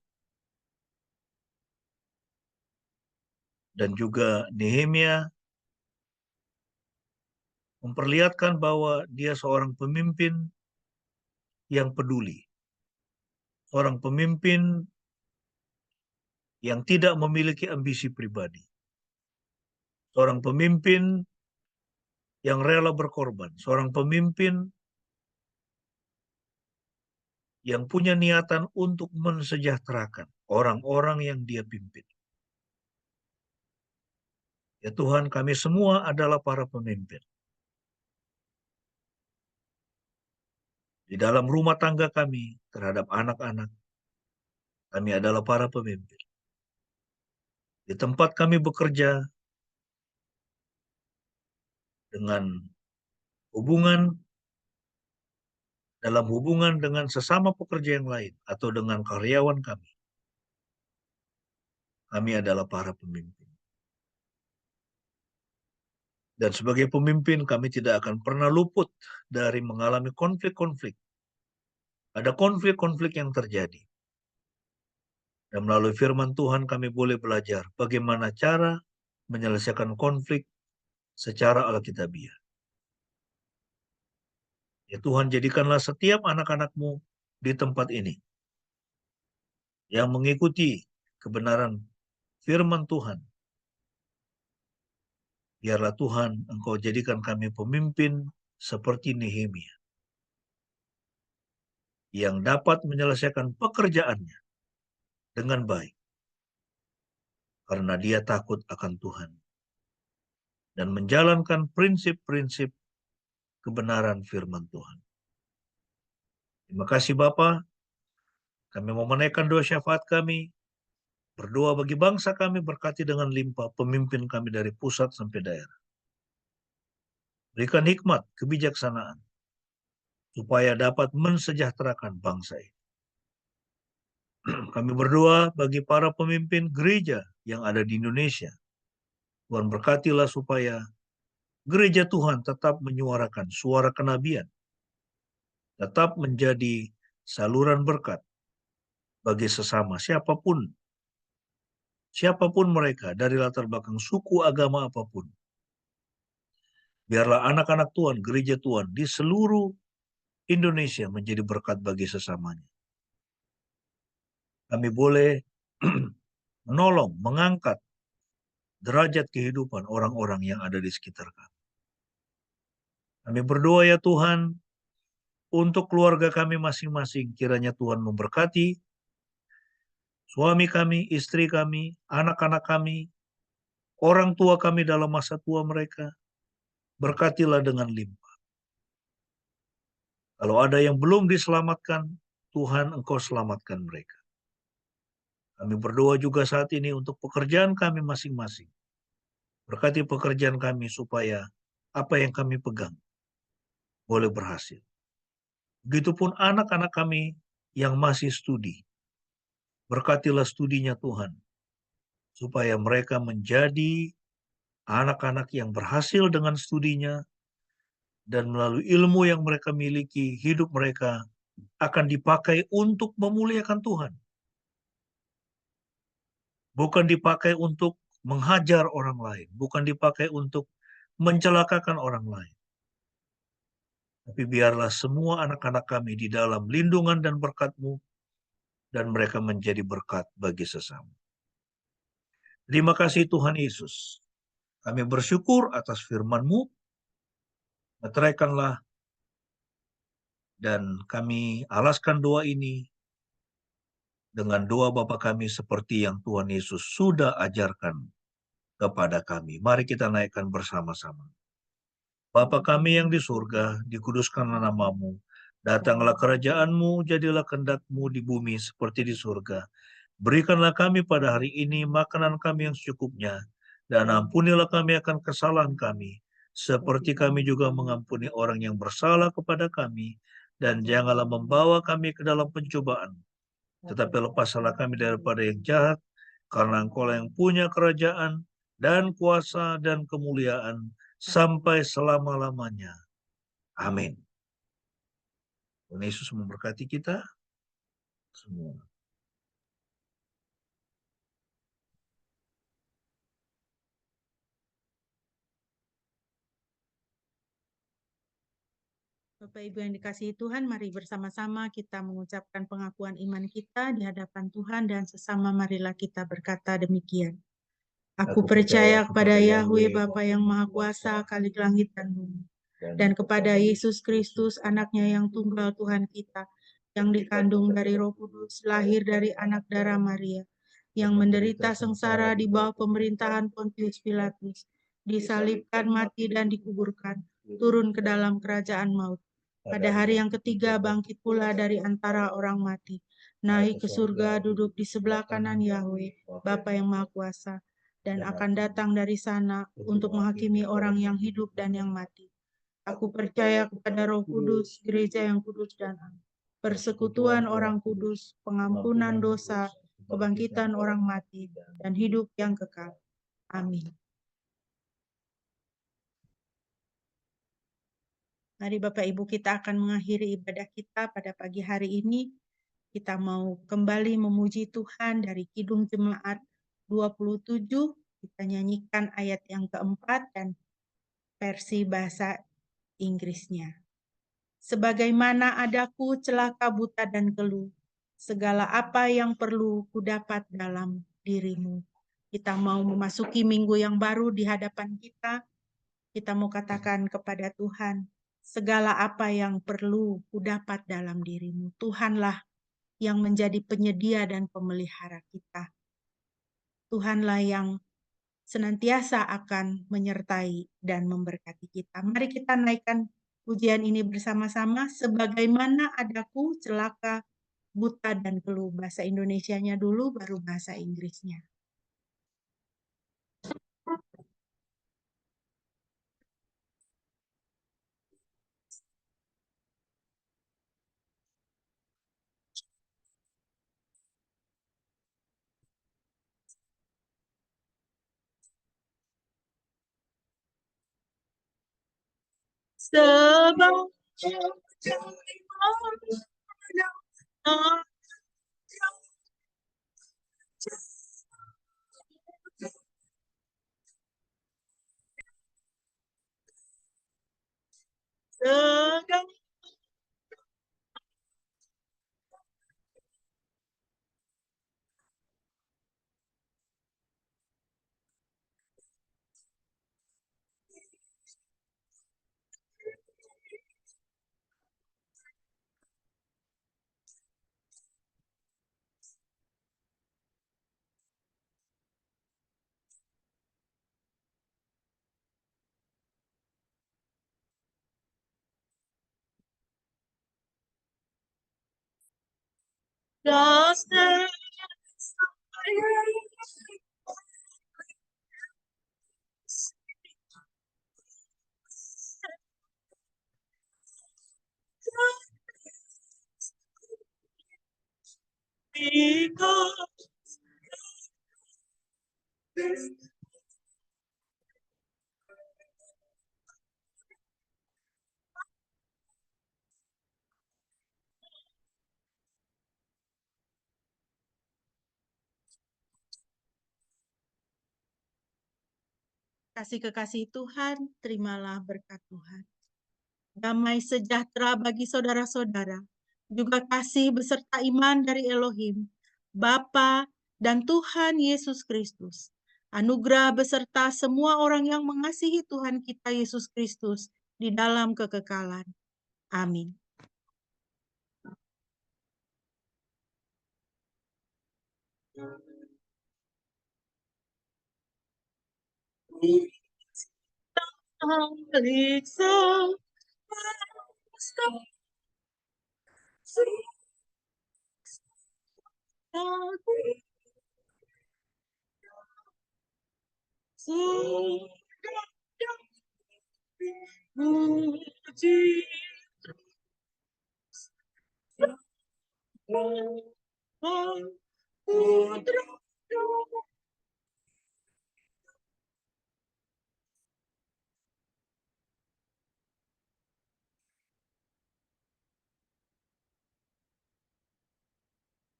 Dan juga Nehemia memperlihatkan bahwa dia seorang pemimpin yang peduli. Seorang pemimpin yang tidak memiliki ambisi pribadi. Seorang pemimpin yang rela berkorban. Seorang pemimpin yang punya niatan untuk mensejahterakan orang-orang yang dia pimpin. Ya Tuhan, kami semua adalah para pemimpin. Di dalam rumah tangga kami, terhadap anak-anak, kami adalah para pemimpin. Di tempat kami bekerja, dengan dalam hubungan dengan sesama pekerja yang lain, atau dengan karyawan kami adalah para pemimpin. Dan sebagai pemimpin, kami tidak akan pernah luput dari mengalami konflik-konflik. Ada konflik-konflik yang terjadi. Dan melalui firman Tuhan kami boleh belajar bagaimana cara menyelesaikan konflik secara alkitabiah. Ya Tuhan, jadikanlah setiap anak-anak-Mu di tempat ini yang mengikuti kebenaran firman Tuhan. Biarlah Tuhan, Engkau jadikan kami pemimpin seperti Nehemia, yang dapat menyelesaikan pekerjaannya dengan baik, karena dia takut akan Tuhan, dan menjalankan prinsip-prinsip kebenaran firman Tuhan. Terima kasih Bapa. Kami mau menaikkan doa syafaat kami, berdoa bagi bangsa kami, berkati dengan limpah pemimpin kami dari pusat sampai daerah. Berikan hikmat, kebijaksanaan, supaya dapat mensejahterakan bangsa ini. Kami berdoa bagi para pemimpin gereja yang ada di Indonesia. Tuhan berkatilah supaya gereja Tuhan tetap menyuarakan suara kenabian, tetap menjadi saluran berkat bagi sesama siapapun mereka dari latar belakang suku agama apapun. Biarlah anak-anak Tuhan, gereja Tuhan di seluruh Indonesia menjadi berkat bagi sesamanya. Kami boleh menolong, mengangkat derajat kehidupan orang-orang yang ada di sekitar kami. Kami berdoa ya Tuhan, untuk keluarga kami masing-masing, kiranya Tuhan memberkati suami kami, istri kami, anak-anak kami, orang tua kami dalam masa tua mereka. Berkatilah dengan limpah. Kalau ada yang belum diselamatkan, Tuhan Engkau selamatkan mereka. Kami berdoa juga saat ini untuk pekerjaan kami masing-masing. Berkati pekerjaan kami supaya apa yang kami pegang boleh berhasil. Begitupun anak-anak kami yang masih studi. Berkatilah studinya Tuhan, supaya mereka menjadi anak-anak yang berhasil dengan studinya, dan melalui ilmu yang mereka miliki, hidup mereka akan dipakai untuk memuliakan Tuhan. Bukan dipakai untuk menghajar orang lain, bukan dipakai untuk mencelakakan orang lain. Tapi biarlah semua anak-anak kami di dalam lindungan dan berkat-Mu, dan mereka menjadi berkat bagi sesama. Terima kasih Tuhan Yesus. Kami bersyukur atas firman-Mu. Meteraikanlah dan kami alaskan doa ini dengan doa Bapa kami seperti yang Tuhan Yesus sudah ajarkan kepada kami. Mari kita naikkan bersama-sama. Bapa kami yang di surga, dikuduskanlah nama-Mu. Datanglah kerajaan-Mu, jadilah kehendak-Mu di bumi seperti di surga. Berikanlah kami pada hari ini makanan kami yang secukupnya, dan ampunilah kami akan kesalahan kami, seperti kami juga mengampuni orang yang bersalah kepada kami, dan janganlah membawa kami ke dalam pencobaan, tetapi lepaslah kami daripada yang jahat, karena Engkau yang punya kerajaan, dan kuasa, dan kemuliaan, sampai selama-lamanya. Amin. Tuhan Yesus memberkati kita semua. Bapak Ibu yang dikasihi Tuhan, mari bersama-sama kita mengucapkan pengakuan iman kita di hadapan Tuhan, dan sesama marilah kita berkata demikian. Aku percaya kepada Yahweh Bapa yang Maha Kuasa, Khalik langit dan bumi, dan kepada Yesus Kristus, anaknya yang tunggal Tuhan kita, yang dikandung dari Roh Kudus, lahir dari anak darah Maria, yang menderita sengsara di bawah pemerintahan Pontius Pilatus, disalibkan, mati, dan dikuburkan, turun ke dalam kerajaan maut. Pada hari yang ketiga bangkit pula dari antara orang mati, naik ke surga, duduk di sebelah kanan Yahweh, Bapa yang Maha Kuasa, dan akan datang dari sana untuk menghakimi orang yang hidup dan yang mati. Aku percaya kepada Roh Kudus, gereja yang kudus dan am, persekutuan orang kudus, pengampunan dosa, kebangkitan orang mati, dan hidup yang kekal. Amin. Mari Bapak Ibu, kita akan mengakhiri ibadah kita pada pagi hari ini. Kita mau kembali memuji Tuhan dari Kidung Jemaat 27. Kita nyanyikan ayat yang keempat dan versi bahasa Inggrisnya. Sebagaimana adaku celaka, buta, dan keluh, segala apa yang perlu kudapat dalam dirimu. Kita mau memasuki minggu yang baru di hadapan kita. Kita mau katakan kepada Tuhan, segala apa yang perlu kudapat dalam dirimu. Tuhanlah yang menjadi penyedia dan pemelihara kita. Tuhanlah yang senantiasa akan menyertai dan memberkati kita. Mari kita naikkan pujian ini bersama-sama, sebagaimana adaku celaka, buta, dan keluh. Bahasa Indonesianya dulu, baru bahasa Inggrisnya. Sebab kasih kekasih Tuhan, terimalah berkat Tuhan. Damai sejahtera bagi saudara-saudara, juga kasih beserta iman dari Elohim, Bapa dan Tuhan Yesus Kristus. Anugerah beserta semua orang yang mengasihi Tuhan kita Yesus Kristus di dalam kekekalan. Amin.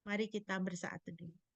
Mari kita bersaat teduh.